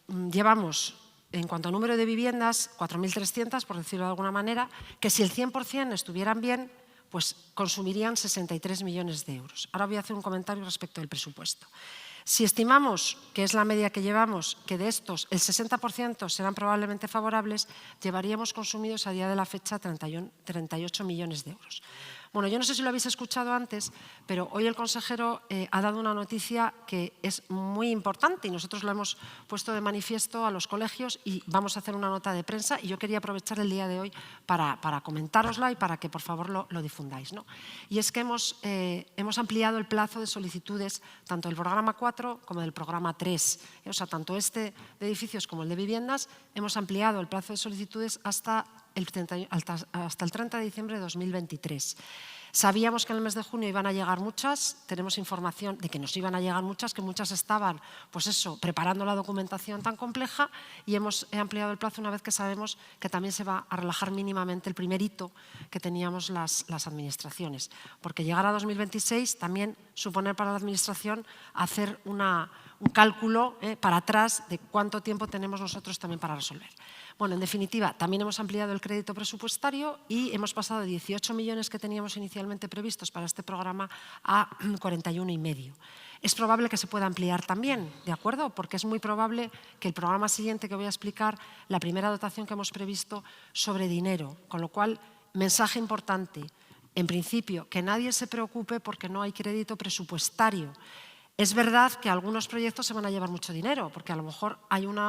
llevamos, en cuanto a número de viviendas, 4.300, por decirlo de alguna manera, que si el 100% estuvieran bien, pues consumirían 63 millones de euros. Ahora voy a hacer un comentario respecto del presupuesto. Si estimamos, que es la media que llevamos, que de estos el 60% serán probablemente favorables, llevaríamos consumidos a día de la fecha 38 millones de euros. Bueno, yo no sé si lo habéis escuchado antes, pero hoy el consejero ha dado una noticia que es muy importante y nosotros lo hemos puesto de manifiesto a los colegios y vamos a hacer una nota de prensa y yo quería aprovechar el día de hoy para comentárosla y para que por favor lo difundáis, ¿no? Y es que hemos ampliado el plazo de solicitudes tanto del programa 4 como del programa 3. O sea, tanto este de edificios como el de viviendas, hemos ampliado el plazo de solicitudes hasta el 30 de diciembre de 2023. Sabíamos que en el mes de junio iban a llegar muchas, tenemos información de que nos iban a llegar muchas, que muchas estaban, pues eso, preparando la documentación tan compleja y hemos ampliado el plazo una vez que sabemos que también se va a relajar mínimamente el primer hito que teníamos las administraciones. Porque llegar a 2026 también supone para la administración hacer un cálculo para atrás de cuánto tiempo tenemos nosotros también para resolver. Bueno, en definitiva, también hemos ampliado el crédito presupuestario y hemos pasado de 18 millones que teníamos inicialmente previstos para este programa a 41,5. Es probable que se pueda ampliar también, ¿de acuerdo? Porque es muy probable que el programa siguiente que voy a explicar, la primera dotación que hemos previsto sobre dinero, con lo cual, mensaje importante, en principio, que nadie se preocupe porque no hay crédito presupuestario. Es verdad que algunos proyectos se van a llevar mucho dinero, porque a lo mejor hay un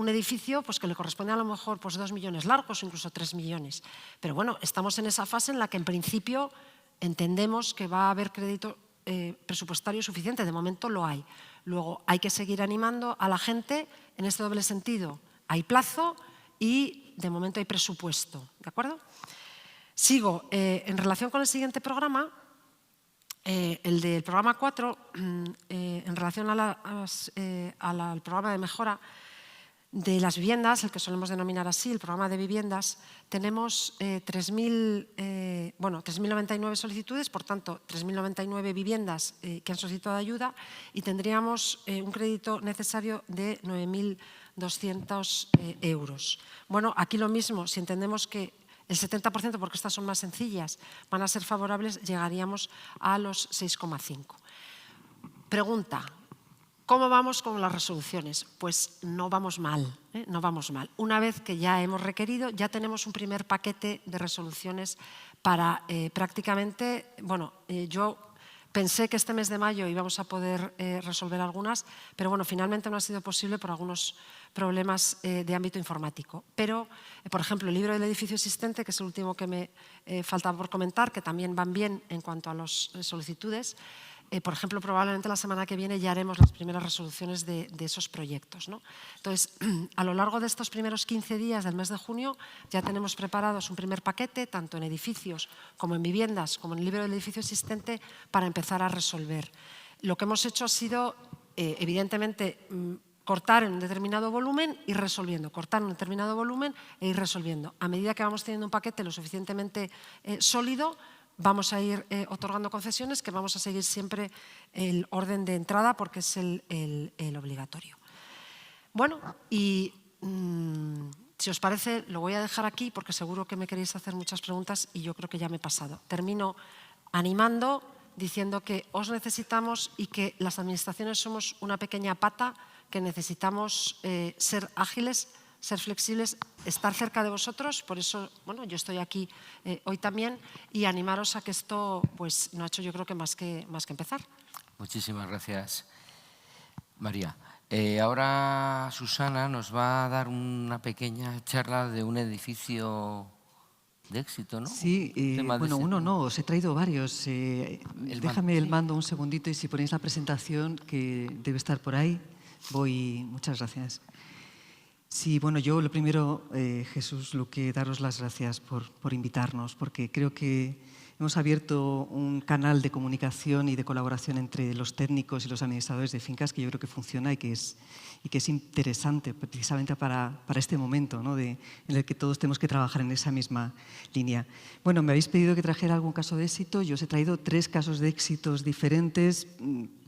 edificio pues, que le corresponde a lo mejor pues, 2 millones largos o incluso 3 millones. Pero bueno, estamos en esa fase en la que en principio entendemos que va a haber crédito presupuestario suficiente. De momento lo hay. Luego hay que seguir animando a la gente en este doble sentido. Hay plazo y de momento hay presupuesto. ¿De acuerdo? Sigo. En relación con el siguiente programa, el del programa 4, en relación al programa de mejora de las viviendas, el que solemos denominar así, el programa de viviendas, tenemos 3.099 solicitudes, por tanto, 3.099 viviendas que han solicitado ayuda y tendríamos un crédito necesario de 9.200 euros. Bueno, aquí lo mismo, si entendemos que el 70%, porque estas son más sencillas, van a ser favorables, llegaríamos a los 6,5. Pregunta, ¿cómo vamos con las resoluciones? Pues no vamos mal, no vamos mal. Una vez que ya hemos requerido, ya tenemos un primer paquete de resoluciones para prácticamente, bueno, yo pensé que este mes de mayo íbamos a poder resolver algunas, pero bueno, finalmente no ha sido posible por algunos problemas de ámbito informático. Pero, por ejemplo, el libro del edificio existente, que es el último que me falta por comentar, que también van bien en cuanto a las solicitudes, por ejemplo, probablemente la semana que viene ya haremos las primeras resoluciones de esos proyectos, ¿no? Entonces, a lo largo de estos primeros 15 días del mes de junio ya tenemos preparados un primer paquete, tanto en edificios como en viviendas, como en el libro del edificio existente, para empezar a resolver. Lo que hemos hecho ha sido, evidentemente, cortar en un determinado volumen y resolviendo, cortar en un determinado volumen e ir resolviendo. A medida que vamos teniendo un paquete lo suficientemente sólido, vamos a ir otorgando concesiones, que vamos a seguir siempre el orden de entrada porque es el obligatorio. Bueno, y si os parece, lo voy a dejar aquí porque seguro que me queréis hacer muchas preguntas y yo creo que ya me he pasado. Termino animando, diciendo que os necesitamos y que las administraciones somos una pequeña pata que necesitamos ser ágiles, ser flexibles, estar cerca de vosotros. Por eso, bueno, yo estoy aquí hoy también y animaros a que esto pues, no ha hecho yo creo que más que empezar. Muchísimas gracias, María. Ahora Susana nos va a dar una pequeña charla de un edificio de éxito, ¿no? Sí, bueno, uno no, os he traído varios. Déjame el mando un segundito y si ponéis la presentación, que debe estar por ahí, voy. Muchas gracias. Sí, bueno, yo lo primero, Jesús, daros las gracias por invitarnos, porque creo que hemos abierto un canal de comunicación y de colaboración entre los técnicos y los administradores de fincas que yo creo que funciona y que es interesante precisamente para este momento, ¿no? en el que todos tenemos que trabajar en esa misma línea. Bueno, me habéis pedido que trajera algún caso de éxito. Yo os he traído 3 casos de éxitos diferentes.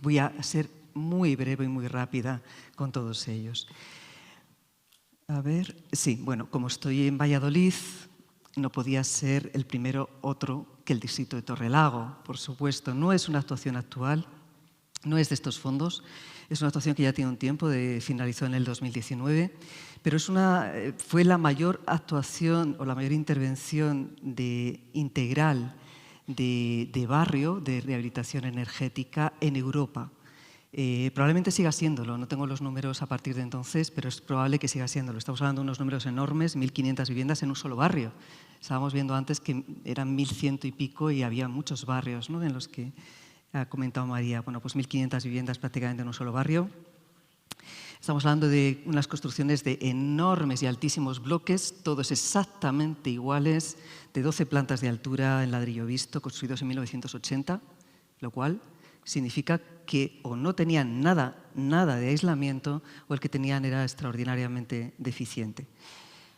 Voy a ser muy breve y muy rápida con todos ellos. A ver, sí, bueno, como estoy en Valladolid, no podía ser el primero otro que el distrito de Torrelago, por supuesto. No es una actuación actual, no es de estos fondos, es una actuación que ya tiene un tiempo, finalizó en el 2019, pero fue la mayor actuación o la mayor intervención integral de barrio, de rehabilitación energética en Europa. Probablemente siga siéndolo, no tengo los números a partir de entonces, pero es probable que siga siéndolo. Estamos hablando de unos números enormes, 1.500 viviendas en un solo barrio. Estábamos viendo antes que eran 1.100 y pico y había muchos barrios, ¿no?, en los que ha comentado María. Bueno, pues 1.500 viviendas prácticamente en un solo barrio. Estamos hablando de unas construcciones de enormes y altísimos bloques, todos exactamente iguales, de 12 plantas de altura en ladrillo visto, construidos en 1980, lo cual significa que o no tenían nada de aislamiento o el que tenían era extraordinariamente deficiente.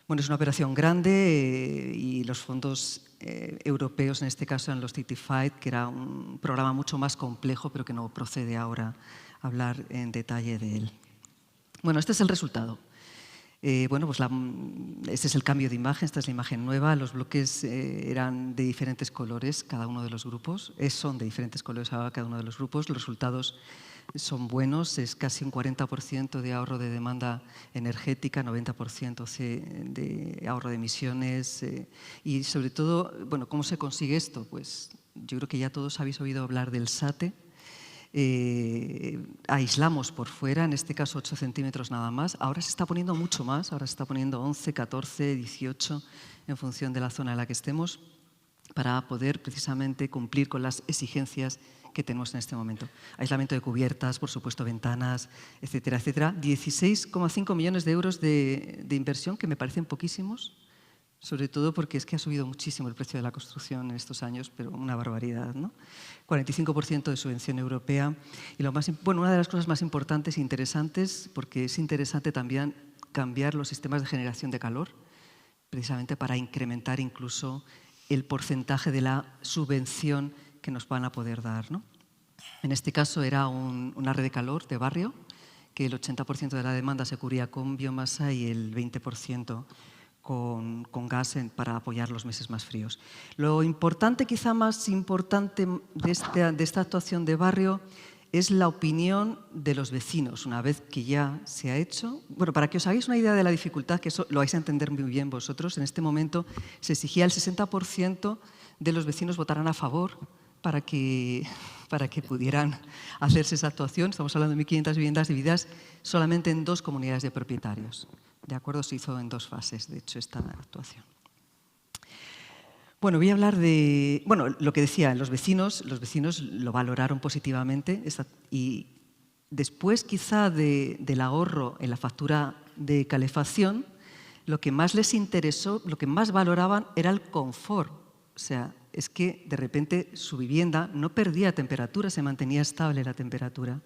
Bueno, es una operación grande y los fondos europeos, en este caso eran los Certified, que era un programa mucho más complejo, pero que no procede ahora a hablar en detalle de él. Bueno, este es el resultado. Bueno, pues este es el cambio de imagen, esta es la imagen nueva. Los bloques eran de diferentes colores, cada uno de los grupos. Son de diferentes colores ahora cada uno de los grupos. Los resultados son buenos, es casi un 40% de ahorro de demanda energética, 90% de ahorro de emisiones. Y sobre todo, bueno, ¿cómo se consigue esto? Pues yo creo que ya todos habéis oído hablar del SATE. Aislamos por fuera, en este caso 8 centímetros nada más. Ahora se está poniendo mucho más, ahora se está poniendo 11, 14, 18, en función de la zona en la que estemos, para poder precisamente cumplir con las exigencias que tenemos en este momento. Aislamiento de cubiertas, por supuesto ventanas, etcétera, etcétera. 16,5 millones de euros de inversión, que me parecen poquísimos, sobre todo porque es que ha subido muchísimo el precio de la construcción en estos años, pero una barbaridad, ¿no? 45% de subvención europea. Y una de las cosas más importantes e interesantes, porque es interesante también cambiar los sistemas de generación de calor, precisamente para incrementar incluso el porcentaje de la subvención que nos van a poder dar, ¿no? En este caso era una red de calor de barrio, que el 80% de la demanda se cubría con biomasa y el 20% con gas para apoyar los meses más fríos. Lo importante, quizá más importante de esta actuación de barrio, es la opinión de los vecinos, una vez que ya se ha hecho. Bueno, para que os hagáis una idea de la dificultad, que eso lo vais a entender muy bien vosotros, en este momento se exigía el 60% de los vecinos votaran a favor para que pudieran hacerse esa actuación. Estamos hablando de 1.500 viviendas divididas solamente en 2 comunidades de propietarios. De acuerdo, se hizo en 2 fases, de hecho, esta actuación. Bueno, voy a hablar de... Bueno, lo que decía, los vecinos lo valoraron positivamente y después quizá del ahorro en la factura de calefacción, lo que más les interesó, lo que más valoraban era el confort. O sea, es que de repente su vivienda no perdía temperatura, se mantenía estable la temperatura.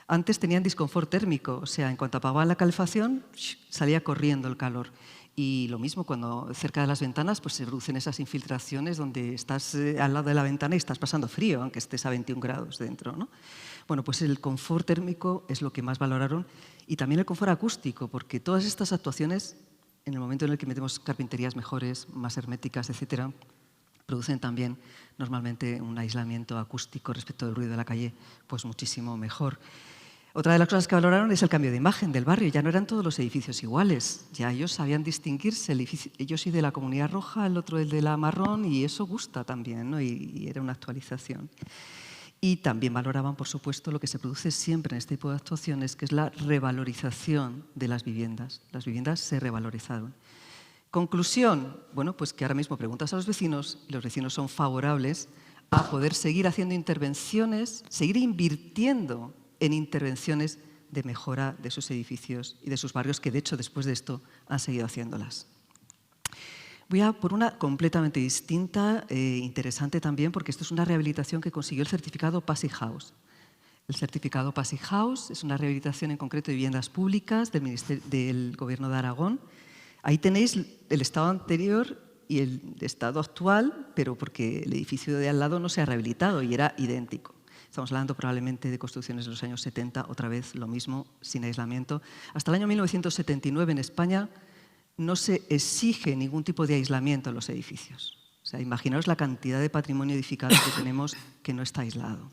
Antes tenían disconfort térmico, o sea, en cuanto apagaban la calefacción, salía corriendo el calor. Y lo mismo cuando cerca de las ventanas pues se producen esas infiltraciones donde estás al lado de la ventana y estás pasando frío, aunque estés a 21 grados dentro, ¿no? Bueno, pues el confort térmico es lo que más valoraron y también el confort acústico, porque todas estas actuaciones, en el momento en el que metemos carpinterías mejores, más herméticas, etcétera, producen también normalmente un aislamiento acústico respecto del ruido de la calle pues muchísimo mejor. Otra de las cosas que valoraron es el cambio de imagen del barrio. Ya no eran todos los edificios iguales, ya ellos sabían distinguirse. Yo soy de la Comunidad Roja, el otro el de la Marrón, y eso gusta también, ¿no? Y era una actualización. Y también valoraban, por supuesto, lo que se produce siempre en este tipo de actuaciones, que es la revalorización de las viviendas. Las viviendas se revalorizaron. Conclusión, bueno, pues que ahora mismo preguntas a los vecinos y los vecinos son favorables a poder seguir haciendo intervenciones, seguir invirtiendo en intervenciones de mejora de sus edificios y de sus barrios, que de hecho después de esto han seguido haciéndolas. Voy a por una completamente distinta, interesante también, porque esto es una rehabilitación que consiguió el certificado Passy House. El certificado Passy House es una rehabilitación en concreto de viviendas públicas del Gobierno de Aragón. Ahí tenéis el estado anterior y el estado actual, pero porque el edificio de al lado no se ha rehabilitado y era idéntico. Estamos hablando probablemente de construcciones de los años 70, otra vez lo mismo, sin aislamiento. Hasta el año 1979 en España no se exige ningún tipo de aislamiento en los edificios. O sea, imaginaos la cantidad de patrimonio edificado que tenemos que no está aislado.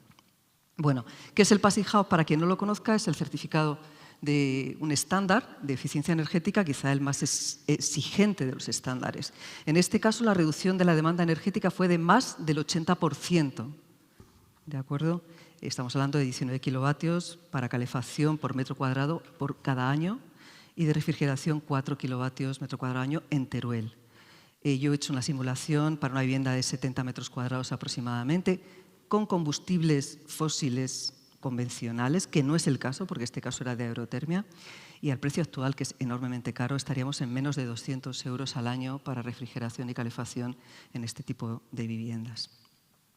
Bueno, ¿qué es el Passing House? Para quien no lo conozca, es el certificado de un estándar de eficiencia energética, quizá el más exigente de los estándares. En este caso, la reducción de la demanda energética fue de más del 80%. ¿De acuerdo? Estamos hablando de 19 kilovatios para calefacción por metro cuadrado por cada año y de refrigeración 4 kilovatios metro cuadrado año en Teruel. Yo he hecho una simulación para una vivienda de 70 metros cuadrados aproximadamente con combustibles fósiles convencionales, que no es el caso, porque este caso era de aerotermia, y al precio actual, que es enormemente caro, estaríamos en menos de 200 euros al año para refrigeración y calefacción en este tipo de viviendas.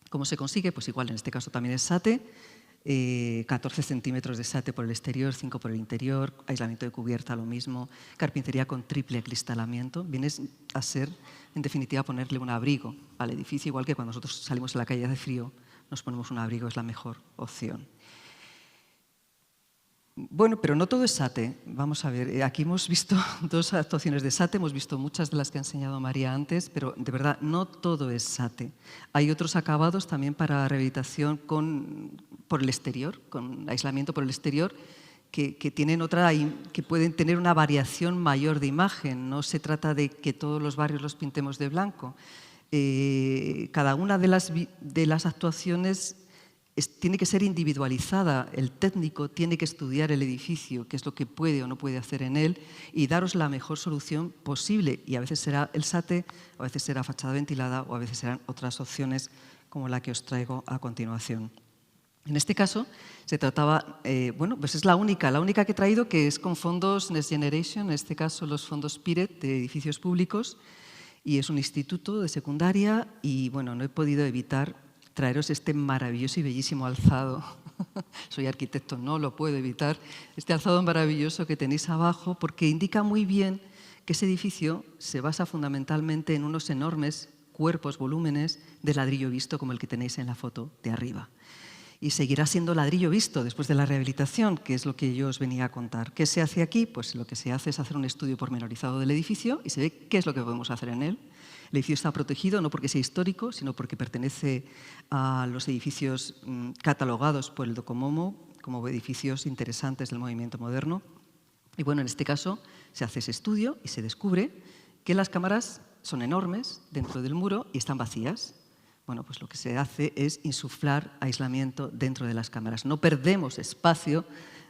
¿Cómo se consigue? Pues igual, en este caso también es SATE, 14 centímetros de SATE por el exterior, 5 por el interior, aislamiento de cubierta, lo mismo, carpintería con triple acristalamiento. Viene a ser, en definitiva, ponerle un abrigo al edificio, igual que cuando nosotros salimos a la calle de frío, nos ponemos un abrigo, es la mejor opción. Bueno, pero no todo es SATE. Vamos a ver, aquí hemos visto dos actuaciones de SATE, hemos visto muchas de las que ha enseñado María antes, pero de verdad, no todo es SATE. Hay otros acabados también para rehabilitación por el exterior, con aislamiento por el exterior, que pueden tener una variación mayor de imagen. No se trata de que todos los barrios los pintemos de blanco. Cada una de las actuaciones tiene que ser individualizada. El técnico tiene que estudiar el edificio, qué es lo que puede o no puede hacer en él, y daros la mejor solución posible. Y a veces será el SATE, a veces será fachada ventilada o a veces serán otras opciones como la que os traigo a continuación. En este caso se trataba, bueno, pues es la única que he traído, que es con fondos Next Generation, en este caso los fondos PIRET de edificios públicos, y es un instituto de secundaria, y bueno, no he podido evitar traeros este maravilloso y bellísimo alzado. Soy arquitecto, no lo puedo evitar. Este alzado maravilloso que tenéis abajo, porque indica muy bien que ese edificio se basa fundamentalmente en unos enormes cuerpos, volúmenes de ladrillo visto, como el que tenéis en la foto de arriba. Y seguirá siendo ladrillo visto después de la rehabilitación, que es lo que yo os venía a contar. ¿Qué se hace aquí? Pues lo que se hace es hacer un estudio pormenorizado del edificio y se ve qué es lo que podemos hacer en él. El edificio está protegido no porque sea histórico, sino porque pertenece a los edificios catalogados por el Docomomo como edificios interesantes del movimiento moderno. Y bueno, en este caso se hace ese estudio y se descubre que las cámaras son enormes dentro del muro y están vacías. Bueno, pues lo que se hace es insuflar aislamiento dentro de las cámaras. No perdemos espacio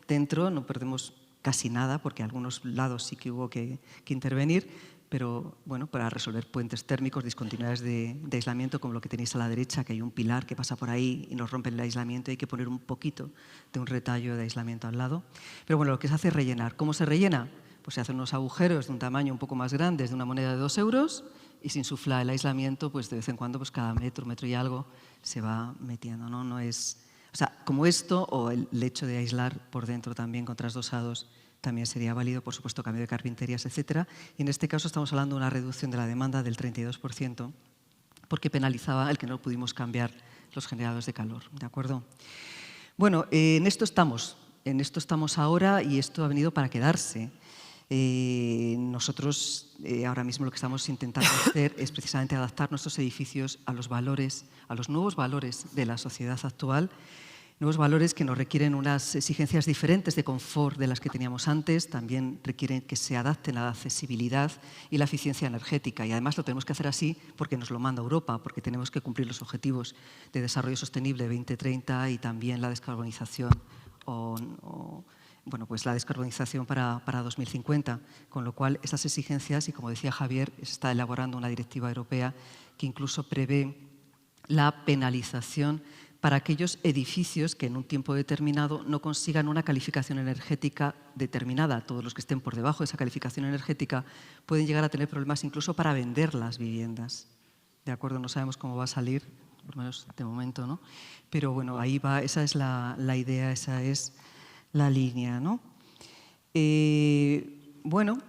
dentro, no perdemos casi nada, porque a algunos lados sí que hubo que intervenir, pero bueno, para resolver puentes térmicos, discontinuidades de aislamiento, como lo que tenéis a la derecha, que hay un pilar que pasa por ahí y nos rompe el aislamiento, hay que poner un poquito de un retallo de aislamiento al lado. Pero bueno, lo que se hace es rellenar. ¿Cómo se rellena? Pues se hacen unos agujeros de un tamaño un poco más grande, de una moneda de 2 euros, y se insufla el aislamiento, pues de vez en cuando, pues cada metro y algo se va metiendo, ¿no? No es, o sea, como esto, o el hecho de aislar por dentro también con trasdosados, también sería válido, por supuesto, cambio de carpinterías, etcétera. Y en este caso estamos hablando de una reducción de la demanda del 32%, porque penalizaba el que no pudimos cambiar los generadores de calor, ¿de acuerdo? Bueno, en esto estamos ahora, y esto ha venido para quedarse. Nosotros ahora mismo lo que estamos intentando hacer es precisamente adaptar nuestros edificios a los valores, a los nuevos valores de la sociedad actual, nuevos valores que nos requieren unas exigencias diferentes de confort de las que teníamos antes, también requieren que se adapten a la accesibilidad y la eficiencia energética, y además lo tenemos que hacer así porque nos lo manda Europa, porque tenemos que cumplir los objetivos de desarrollo sostenible 2030 y también la descarbonización bueno, pues la descarbonización para 2050, con lo cual esas exigencias, y como decía Javier, se está elaborando una directiva europea que incluso prevé la penalización para aquellos edificios que en un tiempo determinado no consigan una calificación energética determinada. Todos los que estén por debajo de esa calificación energética pueden llegar a tener problemas incluso para vender las viviendas. ¿De acuerdo? No sabemos cómo va a salir, por lo menos de momento, ¿no? Pero bueno, ahí va, esa es la idea, esa es la línea, ¿no? Bueno,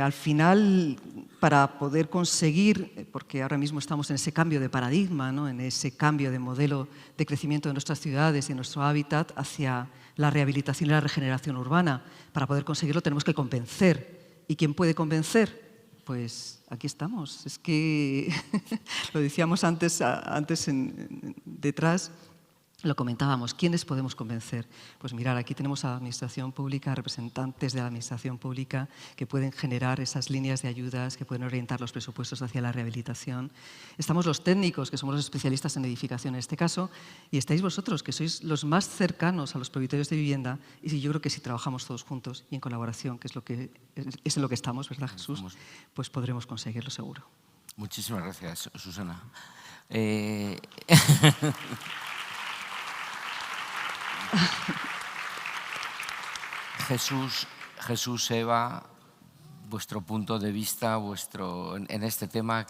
al final, para poder conseguir, porque ahora mismo estamos en ese cambio de paradigma, ¿no? En ese cambio de modelo de crecimiento de nuestras ciudades y de nuestro hábitat hacia la rehabilitación y la regeneración urbana, para poder conseguirlo tenemos que convencer. ¿Y quién puede convencer? pues aquí estamos. Es que lo decíamos antes detrás, lo comentábamos, ¿quiénes podemos convencer? Pues mirar, aquí tenemos a la Administración Pública, representantes de la Administración Pública que pueden generar esas líneas de ayudas, que pueden orientar los presupuestos hacia la rehabilitación. Estamos los técnicos, que somos los especialistas en edificación en este caso, y estáis vosotros, que sois los más cercanos a los propietarios de vivienda, y yo creo que si trabajamos todos juntos y en colaboración, que es en lo que estamos, ¿verdad, Jesús? Pues podremos conseguirlo seguro. Muchísimas gracias, Susana. Jesús, Eva, vuestro punto de vista en este tema.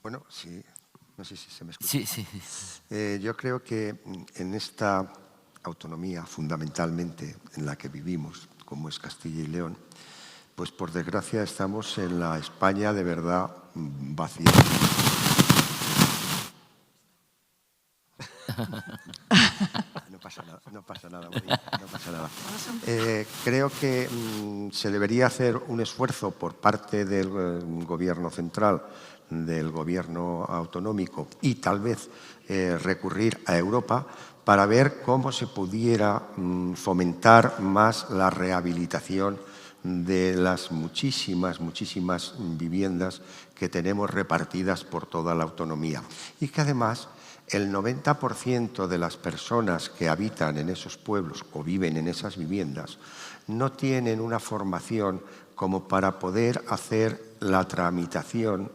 Bueno, sí, no sé si se me escucha. Sí. Yo creo que en esta autonomía, fundamentalmente en la que vivimos, como es Castilla y León, pues por desgracia estamos en la España de verdad vacía. No pasa nada, María, no pasa nada. Creo que se debería hacer un esfuerzo por parte del Gobierno central, del Gobierno autonómico y tal vez recurrir a Europa para ver cómo se pudiera fomentar más la rehabilitación de las muchísimas viviendas que tenemos repartidas por toda la autonomía y que además el 90% de las personas que habitan en esos pueblos o viven en esas viviendas no tienen una formación como para poder hacer la tramitación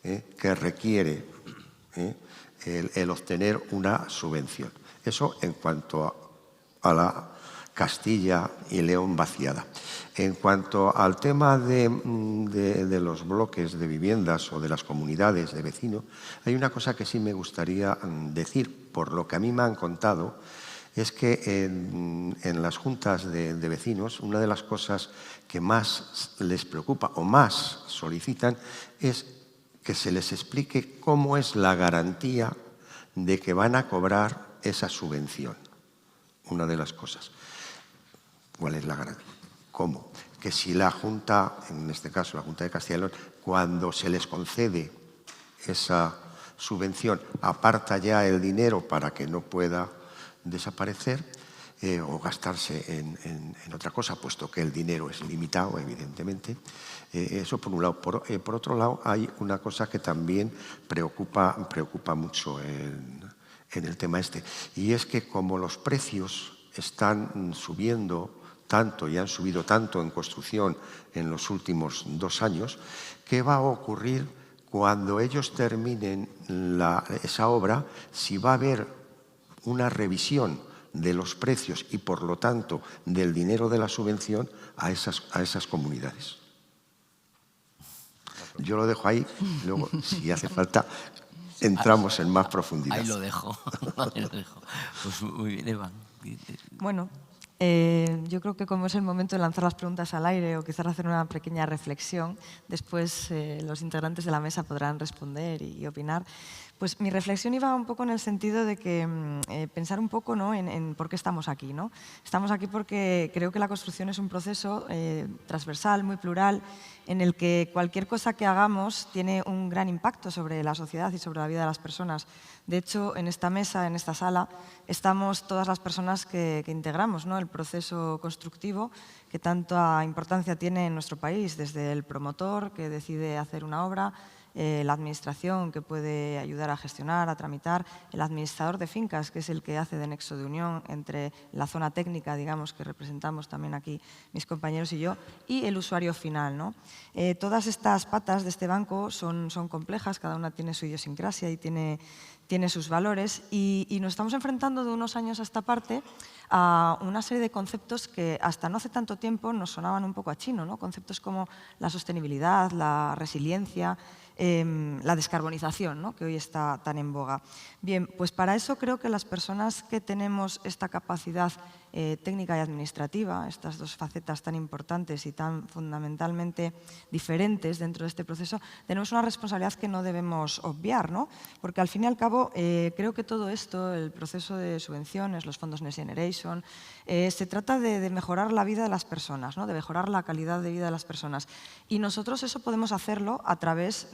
que requiere el obtener una subvención. Eso en cuanto a la Castilla y León vaciada. En cuanto al tema de los bloques de viviendas o de las comunidades de vecinos, hay una cosa que sí me gustaría decir, por lo que a mí me han contado, es que en las juntas de vecinos una de las cosas que más les preocupa o más solicitan es que se les explique cómo es la garantía de que van a cobrar esa subvención. Una de las cosas. ¿Cuál es la garantía? ¿Cómo? Que si la Junta, en este caso la Junta de Castilla y León, cuando se les concede esa subvención, aparta ya el dinero para que no pueda desaparecer o gastarse en otra cosa, puesto que el dinero es limitado, evidentemente. Eso por un lado. Por otro lado, hay una cosa que también preocupa mucho en el tema este, y es que como los precios están subiendo tanto y han subido tanto en construcción en los últimos 2 años, ¿qué va a ocurrir cuando ellos terminen esa obra? Si va a haber una revisión de los precios y, por lo tanto, del dinero de la subvención a esas comunidades. Yo lo dejo ahí, luego, si hace falta, entramos en más profundidad. Ahí lo dejo. Pues muy bien, Eva. Bueno, yo creo que como es el momento de lanzar las preguntas al aire o quizás hacer una pequeña reflexión, después los integrantes de la mesa podrán responder y opinar. Pues mi reflexión iba un poco en el sentido de que pensar un poco, ¿no?, en por qué estamos aquí, ¿no? Estamos aquí porque creo que la construcción es un proceso transversal, muy plural, en el que cualquier cosa que hagamos tiene un gran impacto sobre la sociedad y sobre la vida de las personas. De hecho, en esta mesa, en esta sala, estamos todas las personas que integramos, ¿no?, el proceso constructivo que tanta importancia tiene en nuestro país, desde el promotor que decide hacer una obra, la administración que puede ayudar a gestionar, a tramitar, el administrador de fincas, que es el que hace de nexo de unión entre la zona técnica, digamos, que representamos también aquí mis compañeros y yo, y el usuario final, ¿no? Todas estas patas de este banco son complejas, cada una tiene su idiosincrasia y tiene sus valores, y nos estamos enfrentando de unos años a esta parte a una serie de conceptos que hasta no hace tanto tiempo nos sonaban un poco a chino, ¿no? Conceptos como la sostenibilidad, la resiliencia, la descarbonización, ¿no?, que hoy está tan en boga. Bien, pues para eso creo que las personas que tenemos esta capacidad técnica y administrativa, estas dos facetas tan importantes y tan fundamentalmente diferentes dentro de este proceso, tenemos una responsabilidad que no debemos obviar, ¿no? Porque al fin y al cabo creo que todo esto, el proceso de subvenciones, los fondos Next Generation, se trata de mejorar la vida de las personas, ¿no? De mejorar la calidad de vida de las personas. Y nosotros eso podemos hacerlo a través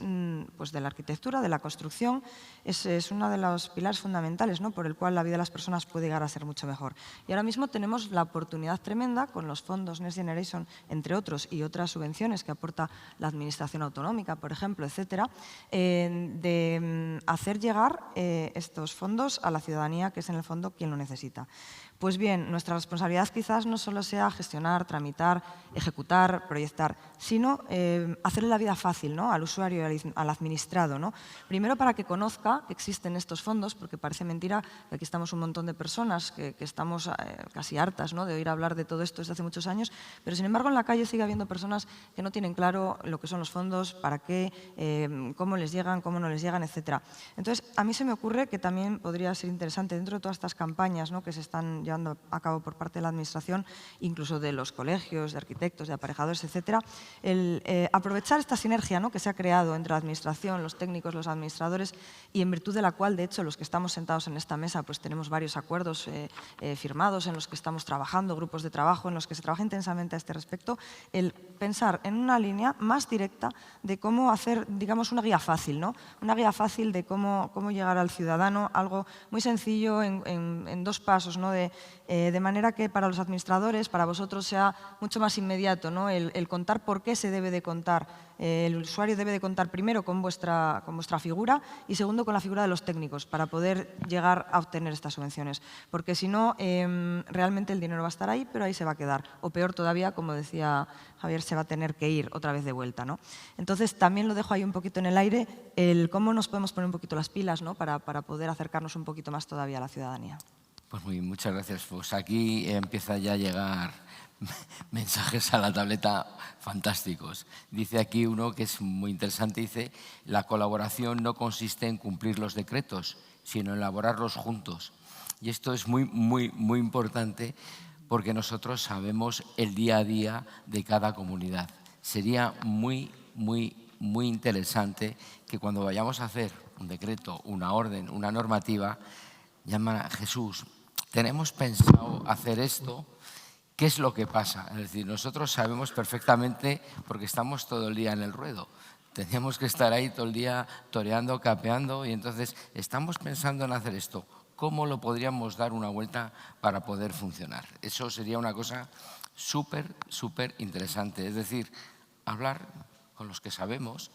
pues, de la arquitectura, de la construcción. Es uno de los pilares fundamentales, ¿no? Por el cual la vida de las personas puede llegar a ser mucho mejor. Y ahora mismo tenemos la oportunidad tremenda con los fondos Next Generation, entre otros, y otras subvenciones que aporta la Administración Autonómica, por ejemplo, etcétera, de hacer llegar estos fondos a la ciudadanía, que es en el fondo quien lo necesita. Pues bien, nuestra responsabilidad quizás no solo sea gestionar, tramitar, ejecutar, proyectar, sino hacerle la vida fácil, ¿no? Al usuario y al administrado, ¿no? Primero para que conozca que existen estos fondos, porque parece mentira que aquí estamos un montón de personas que estamos casi hartas, ¿no? De oír hablar de todo esto desde hace muchos años, pero sin embargo en la calle sigue habiendo personas que no tienen claro lo que son los fondos, para qué, cómo les llegan, cómo no les llegan, etc. Entonces, a mí se me ocurre que también podría ser interesante dentro de todas estas campañas, ¿no? Que se están llevando a cabo por parte de la Administración, incluso de los colegios, de arquitectos, de aparejadores, etcétera, el aprovechar esta sinergia, ¿no? Que se ha creado entre la Administración, los técnicos, los administradores, y en virtud de la cual, de hecho, los que estamos sentados en esta mesa, pues tenemos varios acuerdos firmados en los que estamos trabajando, grupos de trabajo en los que se trabaja intensamente a este respecto, el pensar en una línea más directa de cómo hacer, digamos, una guía fácil, ¿no? Una guía fácil de cómo llegar al ciudadano, algo muy sencillo en dos pasos, ¿no? De manera que para los administradores, para vosotros, sea mucho más inmediato, ¿no? El contar por qué se debe de contar. El usuario debe de contar primero con vuestra figura y segundo con la figura de los técnicos para poder llegar a obtener estas subvenciones. Porque si no, realmente el dinero va a estar ahí, pero ahí se va a quedar. O peor todavía, como decía Javier, se va a tener que ir otra vez de vuelta, ¿no? Entonces, también lo dejo ahí un poquito en el aire, el cómo nos podemos poner un poquito las pilas, ¿no? Para poder acercarnos un poquito más todavía a la ciudadanía. Pues muy bien, muchas gracias. Pues aquí empieza ya a llegar mensajes a la tableta fantásticos. Dice aquí uno que es muy interesante, dice: la colaboración no consiste en cumplir los decretos, sino en elaborarlos juntos. Y esto es muy importante porque nosotros sabemos el día a día de cada comunidad. Sería muy interesante que cuando vayamos a hacer un decreto, una orden, una normativa, llaman a Jesús, tenemos pensado hacer esto, ¿qué es lo que pasa? Es decir, nosotros sabemos perfectamente porque estamos todo el día en el ruedo. Teníamos que estar ahí todo el día toreando, capeando, y entonces estamos pensando en hacer esto. ¿Cómo lo podríamos dar una vuelta para poder funcionar? Eso sería una cosa súper interesante. Es decir, hablar con los que sabemos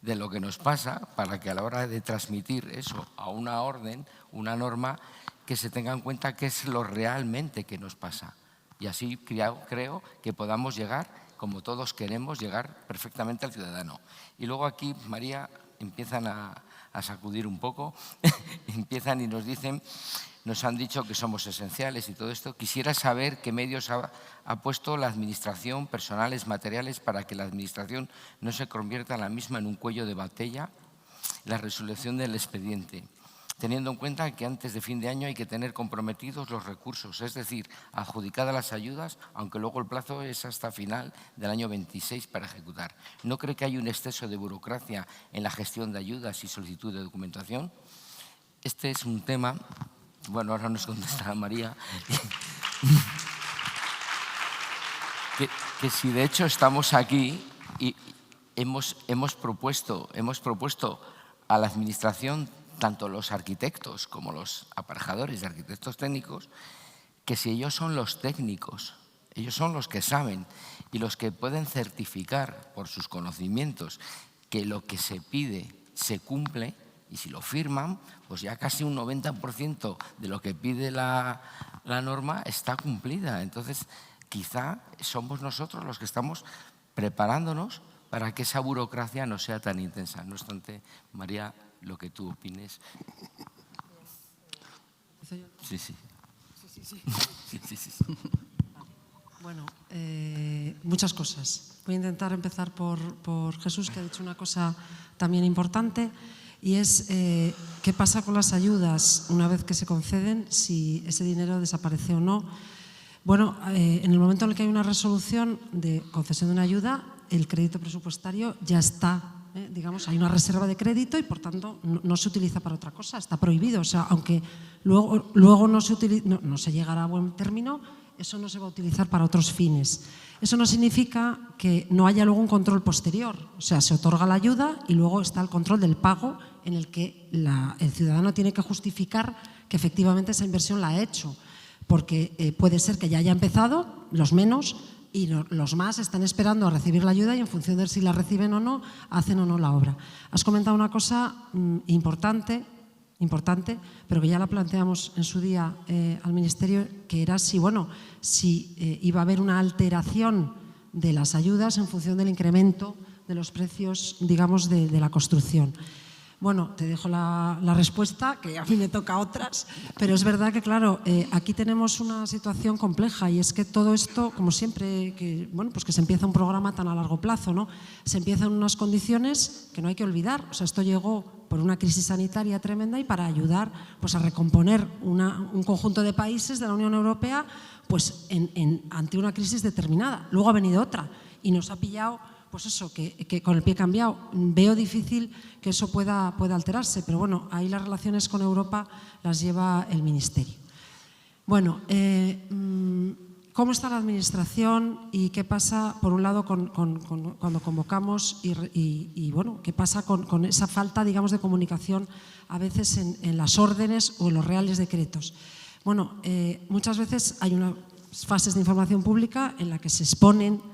de lo que nos pasa para que a la hora de transmitir eso a una orden, una norma, que se tenga en cuenta qué es lo realmente que nos pasa. Y así creo que podamos llegar, como todos queremos, llegar perfectamente al ciudadano. Y luego aquí, María, empiezan a sacudir un poco, empiezan y nos han dicho que somos esenciales y todo esto. Quisiera saber qué medios ha puesto la Administración, personales, materiales, para que la Administración no se convierta la misma en un cuello de botella, la resolución del expediente, teniendo en cuenta que antes de fin de año hay que tener comprometidos los recursos, es decir, adjudicadas las ayudas, aunque luego el plazo es hasta final del año 26 para ejecutar. ¿No cree que hay un exceso de burocracia en la gestión de ayudas y solicitud de documentación? Este es un tema, bueno, ahora nos contestará María, que si de hecho estamos aquí y hemos propuesto a la Administración, tanto los arquitectos como los aparejadores y arquitectos técnicos, que si ellos son los técnicos, ellos son los que saben y los que pueden certificar por sus conocimientos que lo que se pide se cumple, y si lo firman, pues ya casi un 90% de lo que pide la norma está cumplida. Entonces, quizá somos nosotros los que estamos preparándonos para que esa burocracia no sea tan intensa. No obstante, María, lo que tú opines. Sí. Bueno, muchas cosas. Voy a intentar empezar por Jesús, que ha dicho una cosa también importante, y es qué pasa con las ayudas una vez que se conceden, si ese dinero desaparece o no. Bueno, en el momento en el que hay una resolución de concesión de una ayuda, el crédito presupuestario ya está, digamos, hay una reserva de crédito y por tanto no se utiliza para otra cosa, está prohibido. O sea, aunque luego no se llegará a buen término, eso no se va a utilizar para otros fines. Eso no significa que no haya luego un control posterior. O sea, se otorga la ayuda y luego está el control del pago en el que el ciudadano tiene que justificar que efectivamente esa inversión la ha hecho. Porque puede ser que ya haya empezado, los menos, y los más están esperando a recibir la ayuda y en función de si la reciben o no, hacen o no la obra. Has comentado una cosa importante, pero que ya la planteamos en su día al Ministerio, que era si iba a haber una alteración de las ayudas en función del incremento de los precios, digamos, de la construcción. Bueno, te dejo la respuesta, que a mí me toca otras, pero es verdad que, claro, aquí tenemos una situación compleja y es que todo esto, como siempre, que se empieza un programa tan a largo plazo, ¿no? Se empieza en unas condiciones que no hay que olvidar. O sea, esto llegó por una crisis sanitaria tremenda y para ayudar pues, a recomponer un conjunto de países de la Unión Europea pues, ante una crisis determinada. Luego ha venido otra y nos ha pillado pues eso, que con el pie cambiado. Veo difícil que eso pueda alterarse, pero bueno, ahí las relaciones con Europa las lleva el Ministerio. Bueno, ¿cómo está la Administración y qué pasa, por un lado, cuando convocamos y bueno, qué pasa con esa falta, digamos, de comunicación a veces en las órdenes o en los reales decretos? Bueno, muchas veces hay unas fases de información pública en la que se exponen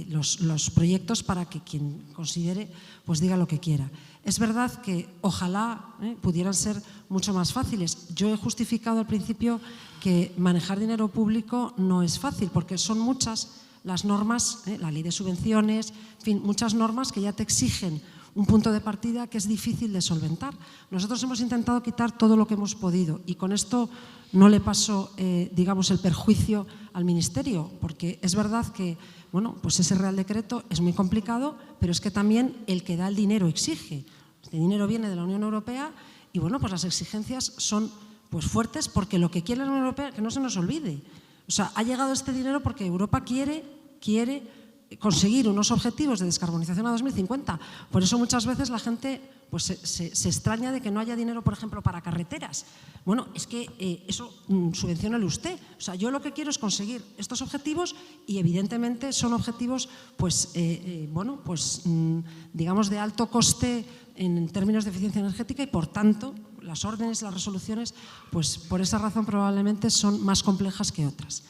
los proyectos para que quien considere pues diga lo que quiera. Es verdad que ojalá pudieran ser mucho más fáciles. Yo he justificado al principio que manejar dinero público no es fácil porque son muchas las normas, la ley de subvenciones, en fin, muchas normas que ya te exigen un punto de partida que es difícil de solventar. Nosotros hemos intentado quitar todo lo que hemos podido y con esto no le paso, digamos, el perjuicio al Ministerio, porque es verdad que, bueno, pues ese Real Decreto es muy complicado, pero es que también el que da el dinero exige. Este dinero viene de la Unión Europea y, bueno, pues las exigencias son pues fuertes porque lo que quiere la Unión Europea, que no se nos olvide. O sea, ha llegado este dinero porque Europa quiere conseguir unos objetivos de descarbonización a 2050. Por eso muchas veces la gente pues, se extraña de que no haya dinero, por ejemplo, para carreteras. Bueno, es que eso subvenciónale usted. O sea, yo lo que quiero es conseguir estos objetivos y evidentemente son objetivos pues, digamos de alto coste en términos de eficiencia energética y por tanto las órdenes, las resoluciones, pues por esa razón probablemente son más complejas que otras.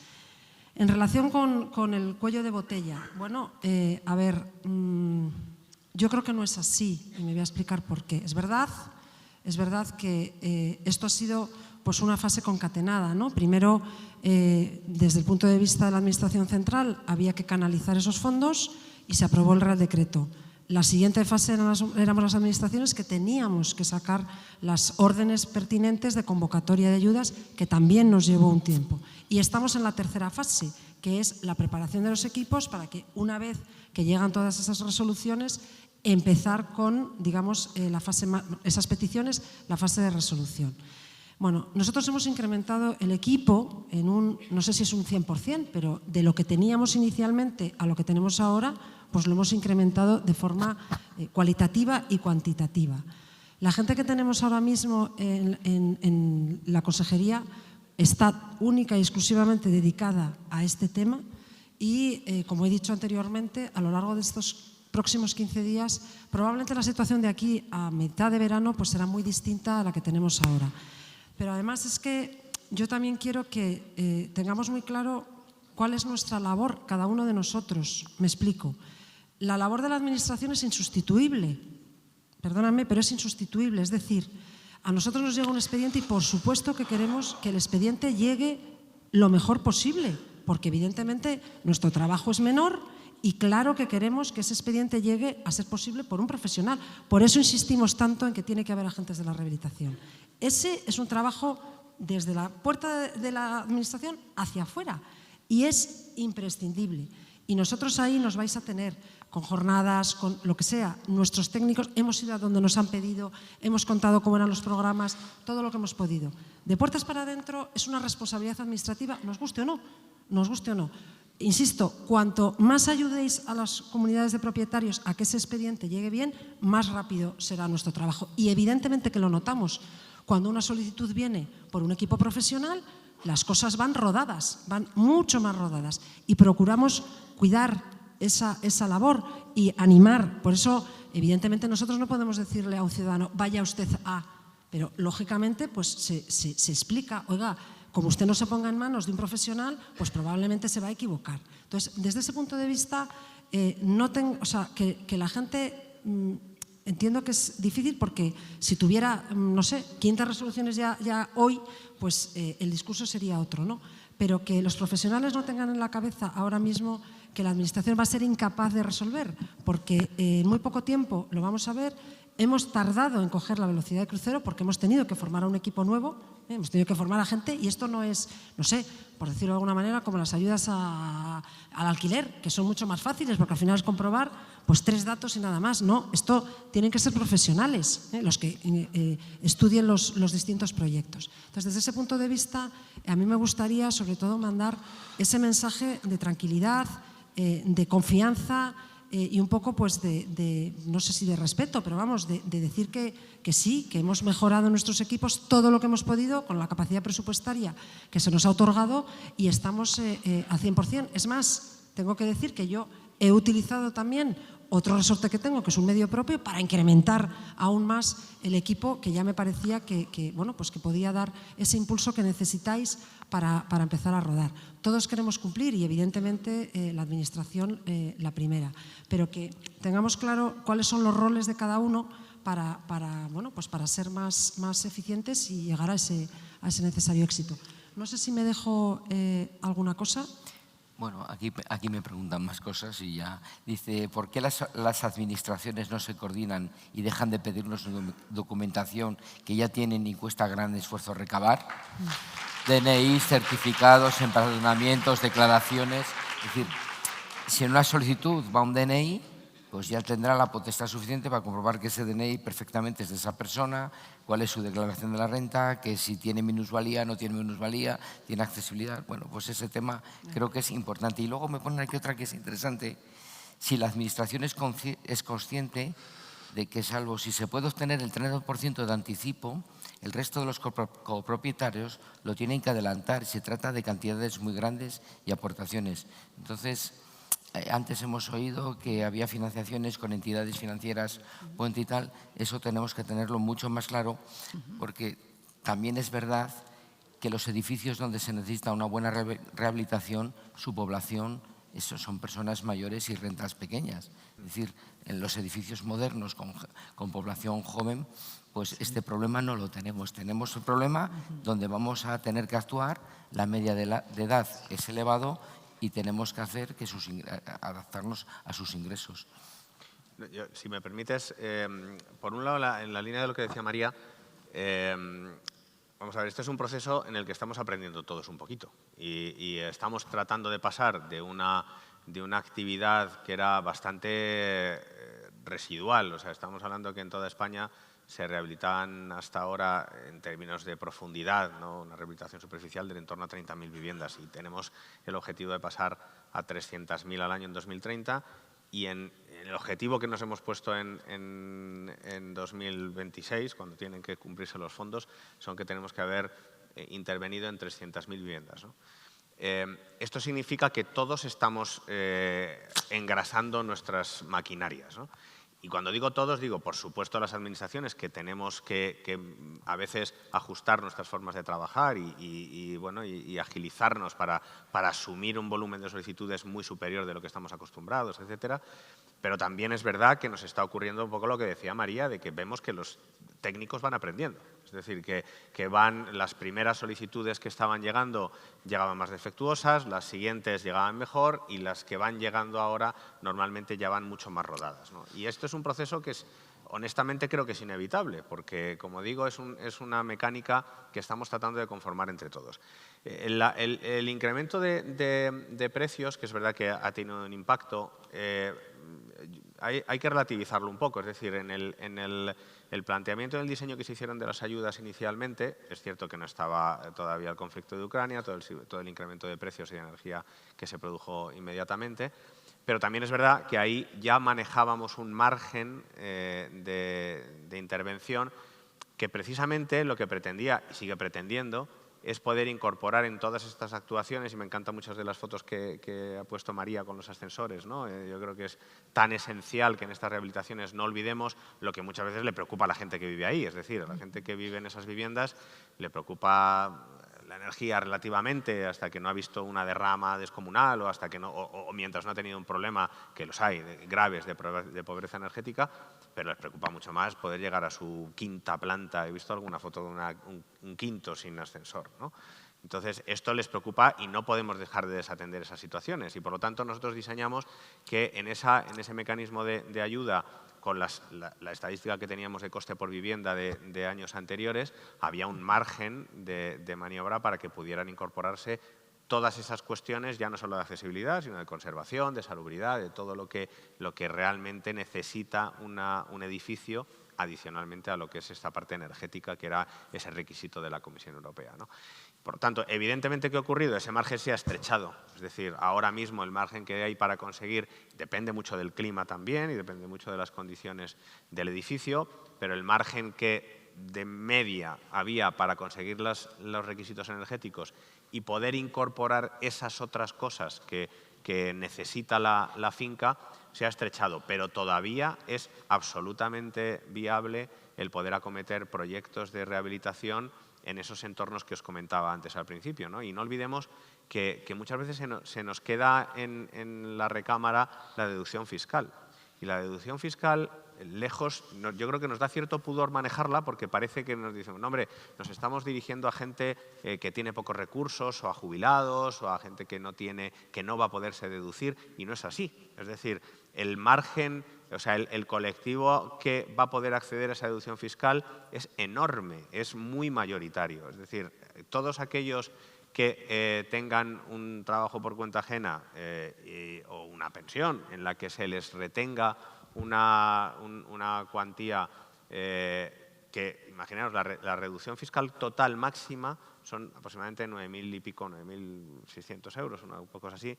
En relación con el cuello de botella, bueno, a ver, yo creo que no es así y me voy a explicar por qué. Es verdad que esto ha sido pues, una fase concatenada, ¿no? Primero, desde el punto de vista de la Administración Central, había que canalizar esos fondos y se aprobó el Real Decreto. La siguiente fase éramos las administraciones que teníamos que sacar las órdenes pertinentes de convocatoria de ayudas, que también nos llevó un tiempo. Y estamos en la tercera fase, que es la preparación de los equipos para que una vez que llegan todas esas resoluciones, empezar con, digamos, esas peticiones, la fase de resolución. Bueno, nosotros hemos incrementado el equipo en no sé si es un 100%, pero de lo que teníamos inicialmente a lo que tenemos ahora, pues lo hemos incrementado de forma cualitativa y cuantitativa. La gente que tenemos ahora mismo en la consejería está única y exclusivamente dedicada a este tema y, como he dicho anteriormente, a lo largo de estos próximos 15 días, probablemente la situación de aquí a mitad de verano pues será muy distinta a la que tenemos ahora. Pero además es que yo también quiero que tengamos muy claro cuál es nuestra labor, cada uno de nosotros. Me explico. La labor de la Administración es insustituible, perdóname, pero es insustituible. Es decir, a nosotros nos llega un expediente y por supuesto que queremos que el expediente llegue lo mejor posible, porque evidentemente nuestro trabajo es menor y claro que queremos que ese expediente llegue a ser posible por un profesional. Por eso insistimos tanto en que tiene que haber agentes de la rehabilitación. Ese es un trabajo desde la puerta de la Administración hacia afuera y es imprescindible. Y nosotros ahí nos vais a tener con jornadas, con lo que sea. Nuestros técnicos hemos ido a donde nos han pedido, hemos contado cómo eran los programas, todo lo que hemos podido. De puertas para adentro es una responsabilidad administrativa, nos guste o no. nos guste o no. Insisto, cuanto más ayudéis a las comunidades de propietarios a que ese expediente llegue bien, más rápido será nuestro trabajo. Y evidentemente que lo notamos. Cuando una solicitud viene por un equipo profesional, las cosas van rodadas, van mucho más rodadas. Y procuramos cuidar esa labor y animar. Por eso, evidentemente, nosotros no podemos decirle a un ciudadano, vaya usted a... Pero, lógicamente, pues se explica, oiga, como usted no se ponga en manos de un profesional, pues probablemente se va a equivocar. Entonces, desde ese punto de vista, que la gente, entiendo que es difícil porque si tuviera, no sé, 500 resoluciones ya hoy, pues el discurso sería otro, ¿no? Pero que los profesionales no tengan en la cabeza ahora mismo que la Administración va a ser incapaz de resolver, porque en muy poco tiempo lo vamos a ver. Hemos tardado en coger la velocidad de crucero porque hemos tenido que formar a un equipo nuevo, hemos tenido que formar a gente y esto no es, no sé, por decirlo de alguna manera, como las ayudas al alquiler, que son mucho más fáciles porque al final es comprobar pues 3 datos y nada más. No, esto tienen que ser profesionales los que estudien los distintos proyectos. Entonces, desde ese punto de vista, a mí me gustaría sobre todo mandar ese mensaje de tranquilidad, de confianza, y un poco pues no sé si de respeto, pero vamos, de decir que sí, que hemos mejorado nuestros equipos todo lo que hemos podido con la capacidad presupuestaria que se nos ha otorgado y estamos al 100%. Es más, tengo que decir que yo he utilizado también otro resorte que tengo, que es un medio propio, para incrementar aún más el equipo, que ya me parecía que podía dar ese impulso que necesitáis para empezar a rodar. Todos queremos cumplir y, evidentemente, la Administración la primera, pero que tengamos claro cuáles son los roles de cada uno para ser más eficientes y llegar a ese necesario éxito. No sé si me dejo alguna cosa. Bueno, aquí me preguntan más cosas y ya dice, ¿por qué las administraciones no se coordinan y dejan de pedirnos documentación que ya tienen y cuesta gran esfuerzo recabar? DNI, certificados, empadronamientos, declaraciones. Es decir, si en una solicitud va un DNI, pues ya tendrá la potestad suficiente para comprobar que ese DNI perfectamente es de esa persona, cuál es su declaración de la renta, que si tiene minusvalía, no tiene minusvalía, tiene accesibilidad. Bueno, pues ese tema creo que es importante. Y luego me ponen aquí otra que es interesante. Si la Administración es consciente de que, salvo si se puede obtener el 30% de anticipo, el resto de los copropietarios lo tienen que adelantar. Se trata de cantidades muy grandes y aportaciones. Entonces, antes hemos oído que había financiaciones con entidades financieras, puente y tal. Eso tenemos que tenerlo mucho más claro, porque también es verdad que los edificios donde se necesita una buena rehabilitación, su población, eso son personas mayores y rentas pequeñas. Es decir, en los edificios modernos con población joven, pues este problema no lo tenemos. Tenemos el problema donde vamos a tener que actuar, la media de edad es elevado y tenemos que hacer que adaptarnos a sus ingresos. Si me permites, por un lado, en la línea de lo que decía María, vamos a ver, este es un proceso en el que estamos aprendiendo todos un poquito y estamos tratando de pasar de una actividad que era bastante residual. O sea, estamos hablando que en toda España se rehabilitaban hasta ahora, en términos de profundidad, ¿no?, una rehabilitación superficial de en torno a 30.000 viviendas y tenemos el objetivo de pasar a 300.000 al año en 2030 y en el objetivo que nos hemos puesto en 2026, cuando tienen que cumplirse los fondos, son que tenemos que haber intervenido en 300.000 viviendas, ¿no? Esto significa que todos estamos engrasando nuestras maquinarias, ¿no? Y cuando digo todos, digo, por supuesto, las administraciones, que tenemos que a veces ajustar nuestras formas de trabajar y agilizarnos para asumir un volumen de solicitudes muy superior de lo que estamos acostumbrados, etcétera. Pero también es verdad que nos está ocurriendo un poco lo que decía María, de que vemos que los técnicos van aprendiendo. Es decir, que las primeras solicitudes que estaban llegando llegaban más defectuosas, las siguientes llegaban mejor y las que van llegando ahora normalmente ya van mucho más rodadas, ¿no? Y esto es un proceso que honestamente creo que es inevitable, porque, como digo, es una mecánica que estamos tratando de conformar entre todos. El incremento de precios, que es verdad que ha tenido un impacto, hay que relativizarlo un poco. Es decir, en el planteamiento del diseño que se hicieron de las ayudas inicialmente, es cierto que no estaba todavía el conflicto de Ucrania, todo el incremento de precios y de energía que se produjo inmediatamente, pero también es verdad que ahí ya manejábamos un margen de intervención que precisamente lo que pretendía y sigue pretendiendo es poder incorporar en todas estas actuaciones, y me encantan muchas de las fotos que ha puesto María con los ascensores, ¿no? Yo creo que es tan esencial que en estas rehabilitaciones no olvidemos lo que muchas veces le preocupa a la gente que vive ahí, es decir, a la gente que vive en esas viviendas le preocupa la energía relativamente hasta que no ha visto una derrama descomunal o hasta que no, o mientras no ha tenido un problema, que los hay, graves de pobreza energética, pero les preocupa mucho más poder llegar a su quinta planta. He visto alguna foto de un quinto sin ascensor, ¿no? Entonces, esto les preocupa y no podemos dejar de desatender esas situaciones. Y, por lo tanto, nosotros diseñamos que en ese mecanismo de ayuda, con la estadística que teníamos de coste por vivienda de años anteriores, había un margen de maniobra para que pudieran incorporarse todas esas cuestiones, ya no solo de accesibilidad, sino de conservación, de salubridad, de todo lo que realmente necesita un edificio, adicionalmente a lo que es esta parte energética, que era ese requisito de la Comisión Europea, ¿no? Por tanto, evidentemente, ¿qué ha ocurrido? Ese margen se ha estrechado. Es decir, ahora mismo el margen que hay para conseguir depende mucho del clima también y depende mucho de las condiciones del edificio, pero el margen que de media había para conseguir los requisitos energéticos y poder incorporar esas otras cosas que necesita la finca se ha estrechado, pero todavía es absolutamente viable el poder acometer proyectos de rehabilitación en esos entornos que os comentaba antes al principio, ¿no? Y no olvidemos que muchas veces se nos queda en la recámara la deducción fiscal. Y la deducción fiscal, lejos, yo creo que nos da cierto pudor manejarla porque parece que nos dicen, no, hombre, nos estamos dirigiendo a gente que tiene pocos recursos o a jubilados o a gente que no va a poderse deducir, y no es así. Es decir, el margen, o sea, el colectivo que va a poder acceder a esa deducción fiscal es enorme, es muy mayoritario. Es decir, todos aquellos que tengan un trabajo por cuenta ajena o una pensión en la que se les retenga una cuantía que, imaginaos, la reducción fiscal total máxima son aproximadamente 9.000 y pico, 9.600 euros, una cosa así,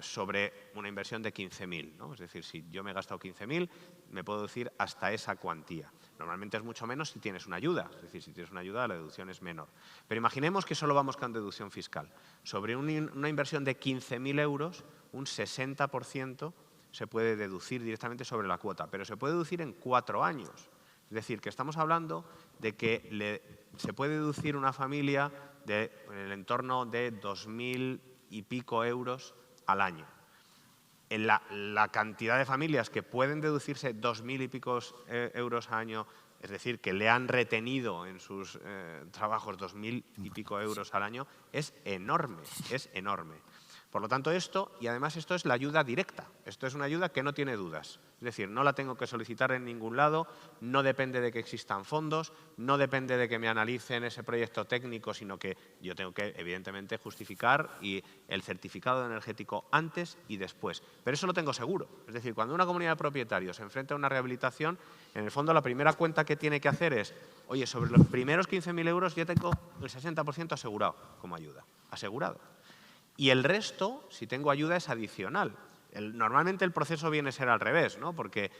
sobre una inversión de 15.000, ¿no? Es decir, si yo me he gastado 15.000, me puedo deducir hasta esa cuantía. Normalmente es mucho menos si tienes una ayuda, es decir, si tienes una ayuda la deducción es menor. Pero imaginemos que solo vamos con deducción fiscal. Sobre una inversión de 15.000 euros, un 60% se puede deducir directamente sobre la cuota, pero se puede deducir en 4 años. Es decir, que estamos hablando de que se puede deducir una familia en el entorno de 2.000 y pico euros al año. En la cantidad de familias que pueden deducirse 2.000 y pico euros al año, es decir, que le han retenido en sus trabajos 2.000 y pico euros al año, es enorme, es enorme. Por lo tanto, y además esto es la ayuda directa, esto es una ayuda que no tiene dudas. Es decir, no la tengo que solicitar en ningún lado, no depende de que existan fondos, no depende de que me analicen ese proyecto técnico, sino que yo tengo que, evidentemente, justificar el certificado energético antes y después. Pero eso lo tengo seguro. Es decir, cuando una comunidad de propietarios se enfrenta a una rehabilitación, en el fondo la primera cuenta que tiene que hacer es, oye, sobre los primeros 15.000 euros ya tengo el 60% asegurado como ayuda, asegurado. Y el resto, si tengo ayuda, es adicional. Normalmente el proceso viene a ser al revés, ¿no? Porque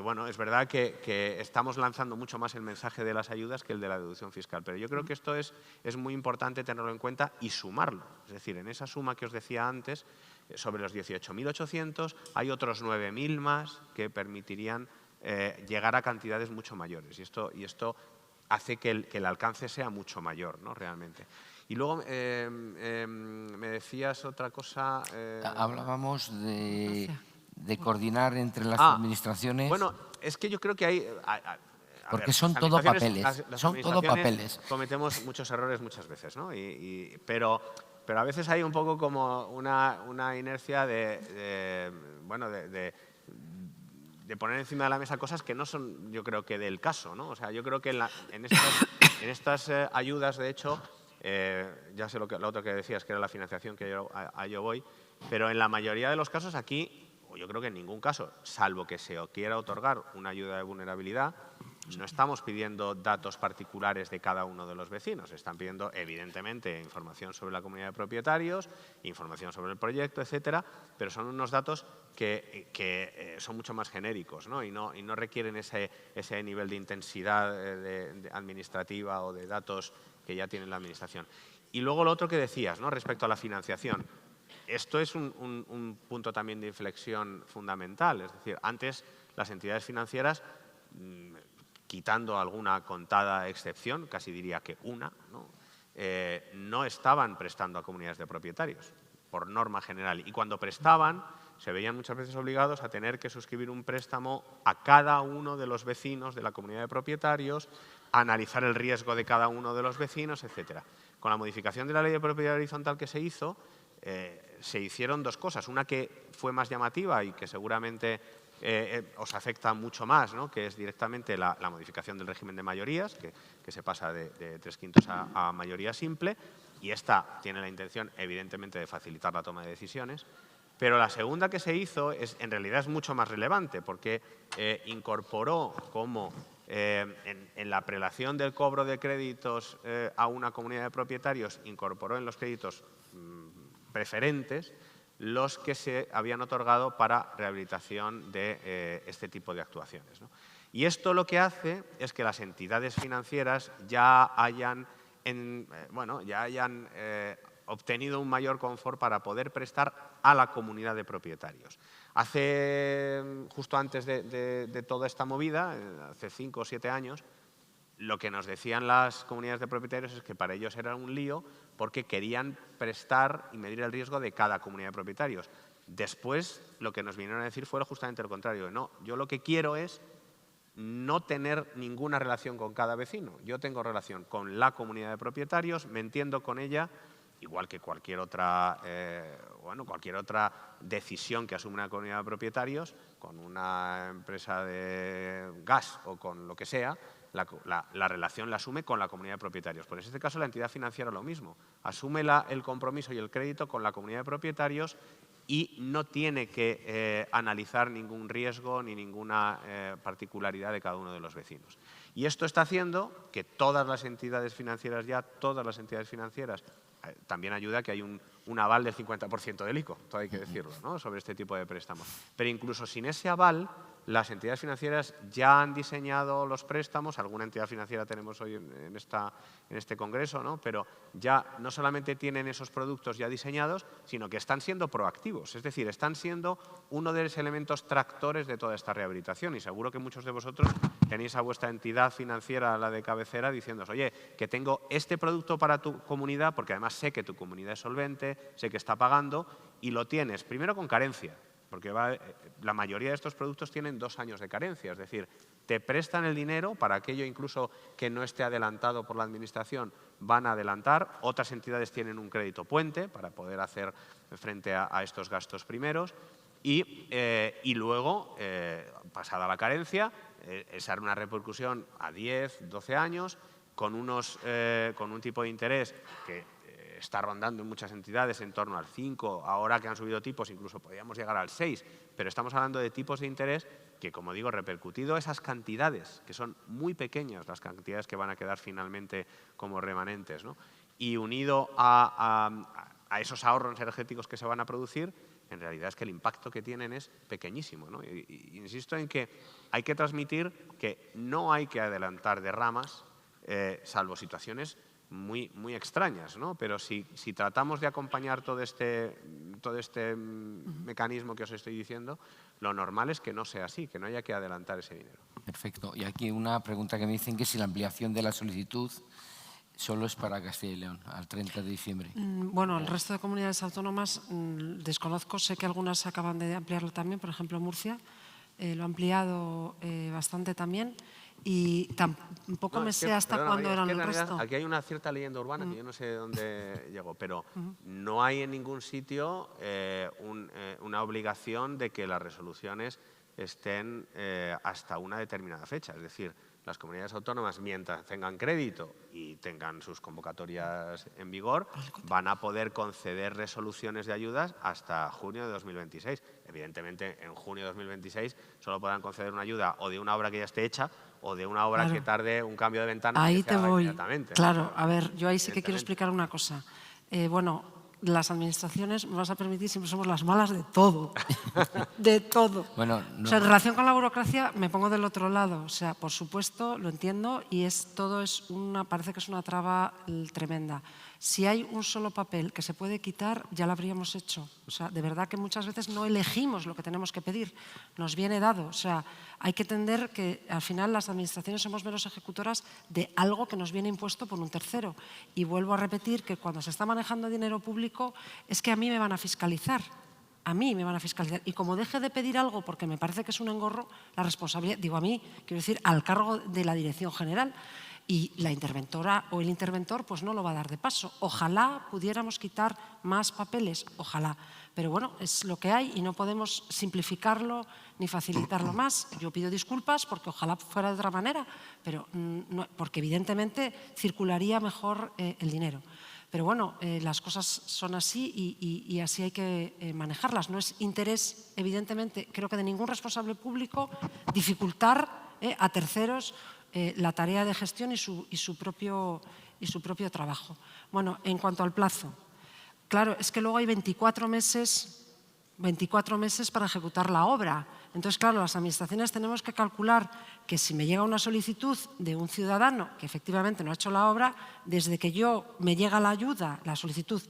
bueno, es verdad que estamos lanzando mucho más el mensaje de las ayudas que el de la deducción fiscal. Pero yo creo que esto es muy importante tenerlo en cuenta y sumarlo. Es decir, en esa suma que os decía antes, sobre los 18.800, hay otros 9.000 más que permitirían llegar a cantidades mucho mayores. Y esto hace que el alcance sea mucho mayor, ¿no? Realmente. Y luego me decías otra cosa. Hablábamos de coordinar entre las administraciones. Bueno, es que yo creo que hay... Porque son todo papeles. Son todo papeles. Cometemos muchos errores muchas veces, ¿no? Pero a veces hay un poco como una inercia de poner encima de la mesa cosas que no son, yo creo, que del caso, ¿no? O sea, yo creo que en estas ayudas, de hecho... ya sé lo otro que decías, que era la financiación, que yo voy, pero en la mayoría de los casos aquí yo creo que en ningún caso, salvo que se quiera otorgar una ayuda de vulnerabilidad, no estamos pidiendo datos particulares de cada uno de los vecinos. Están pidiendo, evidentemente, información sobre la comunidad de propietarios, información sobre el proyecto, etcétera, pero son unos datos que son mucho más genéricos, ¿no? Y no requieren ese nivel de intensidad administrativa o de datos que ya tiene la Administración. Y luego lo otro que decías, ¿no?, respecto a la financiación. Esto es un punto también de inflexión fundamental. Es decir, antes las entidades financieras, quitando alguna contada excepción, casi diría que una, no estaban prestando a comunidades de propietarios, por norma general. Y cuando prestaban, se veían muchas veces obligados a tener que suscribir un préstamo a cada uno de los vecinos de la comunidad de propietarios, a analizar el riesgo de cada uno de los vecinos, etcétera. Con la modificación de la Ley de Propiedad Horizontal que se hizo, se hicieron dos cosas. Una que fue más llamativa y que seguramente os afecta mucho más, ¿no?, que es directamente la modificación del régimen de mayorías, que se pasa de 3/5 a mayoría simple, y esta tiene la intención, evidentemente, de facilitar la toma de decisiones. Pero la segunda que se hizo en realidad es mucho más relevante, porque incorporó como en la prelación del cobro de créditos a una comunidad de propietarios, incorporó en los créditos preferentes los que se habían otorgado para rehabilitación de este tipo de actuaciones, ¿no? Y esto lo que hace es que las entidades financieras ya hayan obtenido un mayor confort para poder prestar a la comunidad de propietarios. Justo antes de toda esta movida, hace 5 o 7 años, lo que nos decían las comunidades de propietarios es que para ellos era un lío porque querían prestar y medir el riesgo de cada comunidad de propietarios. Después, lo que nos vinieron a decir fue justamente lo contrario. No, yo lo que quiero es no tener ninguna relación con cada vecino. Yo tengo relación con la comunidad de propietarios, me entiendo con ella, igual que cualquier otra decisión que asume una comunidad de propietarios, con una empresa de gas o con lo que sea, la relación la asume con la comunidad de propietarios. Pues en este caso la entidad financiera lo mismo, asume el compromiso y el crédito con la comunidad de propietarios y no tiene que analizar ningún riesgo ni ninguna particularidad de cada uno de los vecinos. Y esto está haciendo que todas las entidades financieras también ayuda a que hay un aval del 50% del ICO, todo hay que decirlo, ¿no?, sobre este tipo de préstamos. Pero incluso sin ese aval, las entidades financieras ya han diseñado los préstamos, alguna entidad financiera tenemos hoy en este congreso, ¿no?, pero ya no solamente tienen esos productos ya diseñados, sino que están siendo proactivos, es decir, están siendo uno de los elementos tractores de toda esta rehabilitación. Y seguro que muchos de vosotros tenéis a vuestra entidad financiera, la de cabecera, diciéndoos, oye, que tengo este producto para tu comunidad, porque además sé que tu comunidad es solvente, sé que está pagando, y lo tienes primero con carencia, porque la mayoría de estos productos tienen 2 años de carencia, es decir, te prestan el dinero para aquello incluso que no esté adelantado por la Administración, van a adelantar, otras entidades tienen un crédito puente para poder hacer frente a estos gastos primeros y luego, pasada la carencia, esa era una repercusión a 10, 12 años con un tipo de interés que está rondando en muchas entidades en torno al 5, ahora que han subido tipos incluso podríamos llegar al 6, pero estamos hablando de tipos de interés que, como digo, repercutido esas cantidades, que son muy pequeñas las cantidades que van a quedar finalmente como remanentes, ¿no?, y unido a esos ahorros energéticos que se van a producir, en realidad es que el impacto que tienen es pequeñísimo, ¿no? Y insisto en que hay que transmitir que no hay que adelantar derramas, salvo situaciones muy, muy extrañas, ¿no? Pero si tratamos de acompañar todo este mecanismo que os estoy diciendo, lo normal es que no sea así, que no haya que adelantar ese dinero. Perfecto. Y aquí una pregunta que me dicen que si la ampliación de la solicitud solo es para Castilla y León, al 30 de diciembre. Bueno, el resto de comunidades autónomas desconozco, sé que algunas acaban de ampliarlo también, por ejemplo Murcia lo ha ampliado bastante también. Y tampoco me sé hasta cuándo eran el resto. Aquí hay una cierta leyenda urbana que yo no sé de dónde llegó, pero no hay en ningún sitio una obligación de que las resoluciones estén hasta una determinada fecha. Es decir, las comunidades autónomas, mientras tengan crédito y tengan sus convocatorias en vigor, van a poder conceder resoluciones de ayudas hasta junio de 2026. Evidentemente, en junio de 2026 solo podrán conceder una ayuda o de una obra que ya esté hecha o de una obra que tarde un cambio de ventana. Ahí te voy. Claro, ¿no? a ver, yo ahí sí que quiero explicar una cosa. Bueno, las administraciones, me vas a permitir, siempre somos las malas de todo. De todo. Bueno, no. O sea, en relación con la burocracia me pongo del otro lado. O sea, por supuesto, lo entiendo y parece que es una traba tremenda. Si hay un solo papel que se puede quitar, ya lo habríamos hecho. O sea, de verdad que muchas veces no elegimos lo que tenemos que pedir, nos viene dado. O sea, hay que entender que al final las administraciones somos meros ejecutoras de algo que nos viene impuesto por un tercero. Y vuelvo a repetir que cuando se está manejando dinero público es que a mí me van a fiscalizar. A mí me van a fiscalizar. Y como deje de pedir algo porque me parece que es un engorro, la responsabilidad, digo a mí, quiero decir, al cargo de la dirección general. Y la interventora o el interventor pues no lo va a dar de paso. Ojalá pudiéramos quitar más papeles, ojalá. Pero bueno, es lo que hay y no podemos simplificarlo ni facilitarlo más. Yo pido disculpas porque ojalá fuera de otra manera, pero no, porque evidentemente circularía mejor el dinero. Pero bueno, las cosas son así y así hay que manejarlas. No es interés, evidentemente, creo que de ningún responsable público dificultar a terceros la tarea de gestión y su propio trabajo. Bueno, en cuanto al plazo, claro, es que luego hay 24 meses para ejecutar la obra. Entonces, claro, las administraciones tenemos que calcular que si me llega una solicitud de un ciudadano que efectivamente no ha hecho la obra, desde que me llega la solicitud,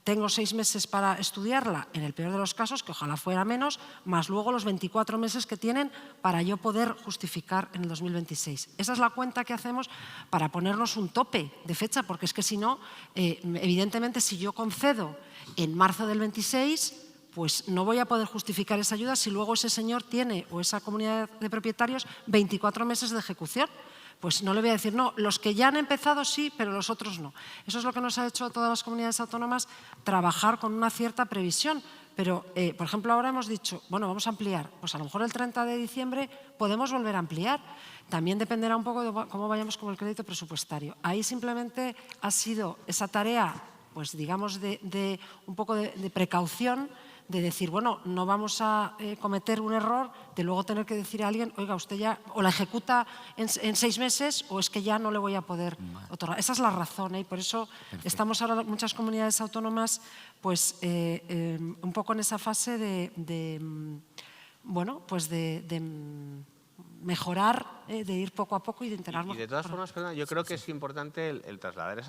tengo 6 meses para estudiarla, en el peor de los casos, que ojalá fuera menos, más luego los 24 meses que tienen para yo poder justificar en el 2026. Esa es la cuenta que hacemos para ponernos un tope de fecha, porque es que si no, evidentemente, si yo concedo en marzo del 26, pues no voy a poder justificar esa ayuda si luego ese señor tiene, o esa comunidad de propietarios, 24 meses de ejecución. Pues no le voy a decir, no, los que ya han empezado sí, pero los otros no. Eso es lo que nos ha hecho a todas las comunidades autónomas trabajar con una cierta previsión. Pero, por ejemplo, ahora hemos dicho, bueno, vamos a ampliar. Pues a lo mejor el 30 de diciembre podemos volver a ampliar. También dependerá un poco de cómo vayamos con el crédito presupuestario. Ahí simplemente ha sido esa tarea, pues digamos, de un poco de precaución, de decir, bueno, no vamos a cometer un error de luego tener que decir a alguien, oiga, usted ya o la ejecuta en 6 meses o es que ya no le voy a poder otorgar. Esa es la razón, y por eso estamos ahora muchas comunidades autónomas pues un poco en esa fase de mejorar, de ir poco a poco y de enterarnos. Y de todas formas, perdón, yo creo que es importante el trasladar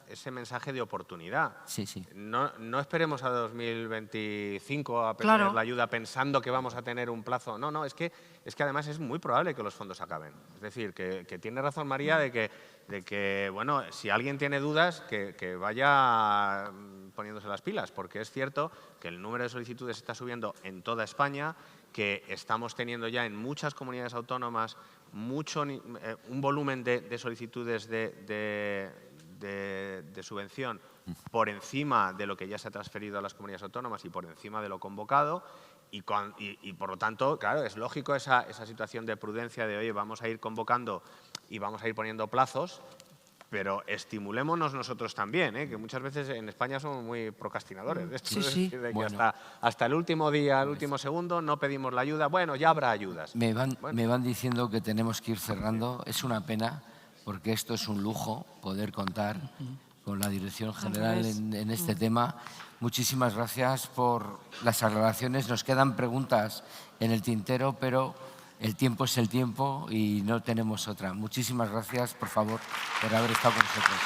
ese mensaje de oportunidad. Sí, sí. No esperemos a 2025 a pedir la ayuda pensando que vamos a tener un plazo. No, es que además es muy probable que los fondos acaben. Es decir, que tiene razón María de que, bueno, si alguien tiene dudas, que vaya poniéndose las pilas, porque es cierto que el número de solicitudes está subiendo en toda España, que estamos teniendo ya en muchas comunidades autónomas un volumen de solicitudes de subvención por encima de lo que ya se ha transferido a las comunidades autónomas y por encima de lo convocado. Y por lo tanto, claro, es lógico esa situación de prudencia de, oye, vamos a ir convocando y vamos a ir poniendo plazos, pero estimulémonos nosotros también, que muchas veces en España somos muy procrastinadores de esto. Sí, Es sí. decir, de que Bueno. hasta el último día, el último segundo, no pedimos la ayuda. Bueno, ya habrá ayudas. Me van diciendo que tenemos que ir cerrando. Es una pena, porque esto es un lujo, poder contar con la Dirección General en este tema. Muchísimas gracias por las aclaraciones. Nos quedan preguntas en el tintero, pero el tiempo es el tiempo y no tenemos otra. Muchísimas gracias, por favor, por haber estado con nosotros.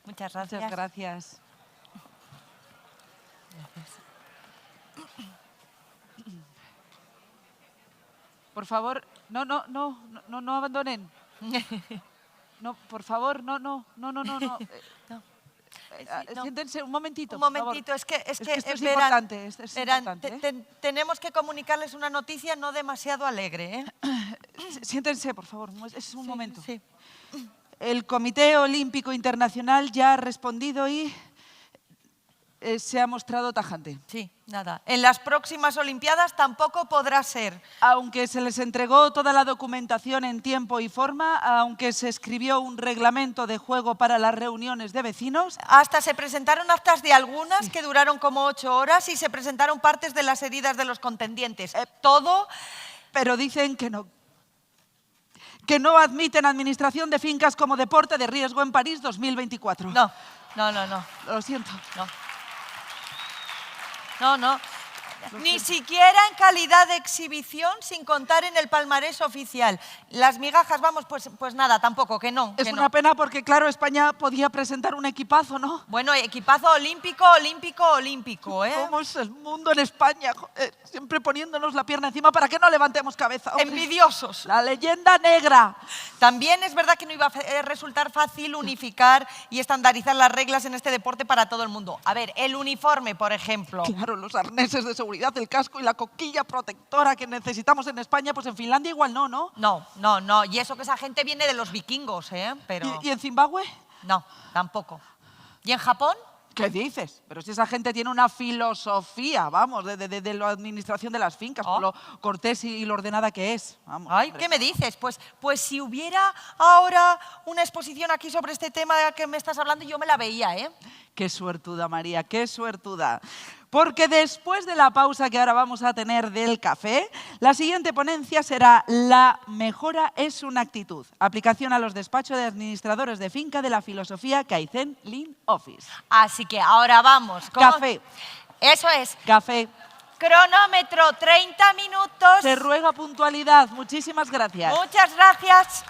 Muchas gracias. Muchas gracias. Por favor, no abandonen. No, por favor, no. No. Siéntense un momentito. Un por favor. momentito, es que esto es verán, importante. Esto es verán, importante, ¿eh? tenemos que comunicarles una noticia no demasiado alegre. Siéntense, por favor. Es un momento. Sí. El Comité Olímpico Internacional ya ha respondido y se ha mostrado tajante. Sí, nada. En las próximas Olimpiadas tampoco podrá ser. Aunque se les entregó toda la documentación en tiempo y forma, aunque se escribió un reglamento de juego para las reuniones de vecinos. Hasta se presentaron actas de algunas que duraron como 8 horas y se presentaron partes de las heridas de los contendientes. Todo. Pero dicen que no. Que no admiten administración de fincas como deporte de riesgo en París 2024. No. Lo siento. No. Ni siquiera en calidad de exhibición, sin contar en el palmarés oficial. Las migajas, vamos, pues nada, tampoco, que no. Es una pena porque, claro, España podía presentar un equipazo, ¿no? Bueno, equipazo olímpico, ¿eh? ¿Cómo es el mundo en España? Siempre poniéndonos la pierna encima para que no levantemos cabeza. Hombre. Envidiosos. La leyenda negra. También es verdad que no iba a resultar fácil unificar y estandarizar las reglas en este deporte para todo el mundo. A ver, el uniforme, por ejemplo. Claro, los arneses de seguridad, el casco y la coquilla protectora que necesitamos en España, pues en Finlandia igual no, ¿no? No. Y eso que esa gente viene de los vikingos, ¿eh? Pero... ¿Y en Zimbabue? No, tampoco. ¿Y en Japón? ¿Qué dices? Pero si esa gente tiene una filosofía, vamos, de la administración de las fincas, por lo cortés y lo ordenada que es. Vamos, Ay, hombre. ¿qué me dices? Pues si hubiera ahora una exposición aquí sobre este tema que me estás hablando, yo me la veía, ¿eh? Qué suertuda, María, qué suertuda. Porque después de la pausa que ahora vamos a tener del café, la siguiente ponencia será La mejora es una actitud. Aplicación a los despachos de administradores de finca de la filosofía Kaizen Lean Office. Así que ahora vamos con... Café. Eso es. Café. Cronómetro, 30 minutos. Se ruega puntualidad. Muchísimas gracias. Muchas gracias.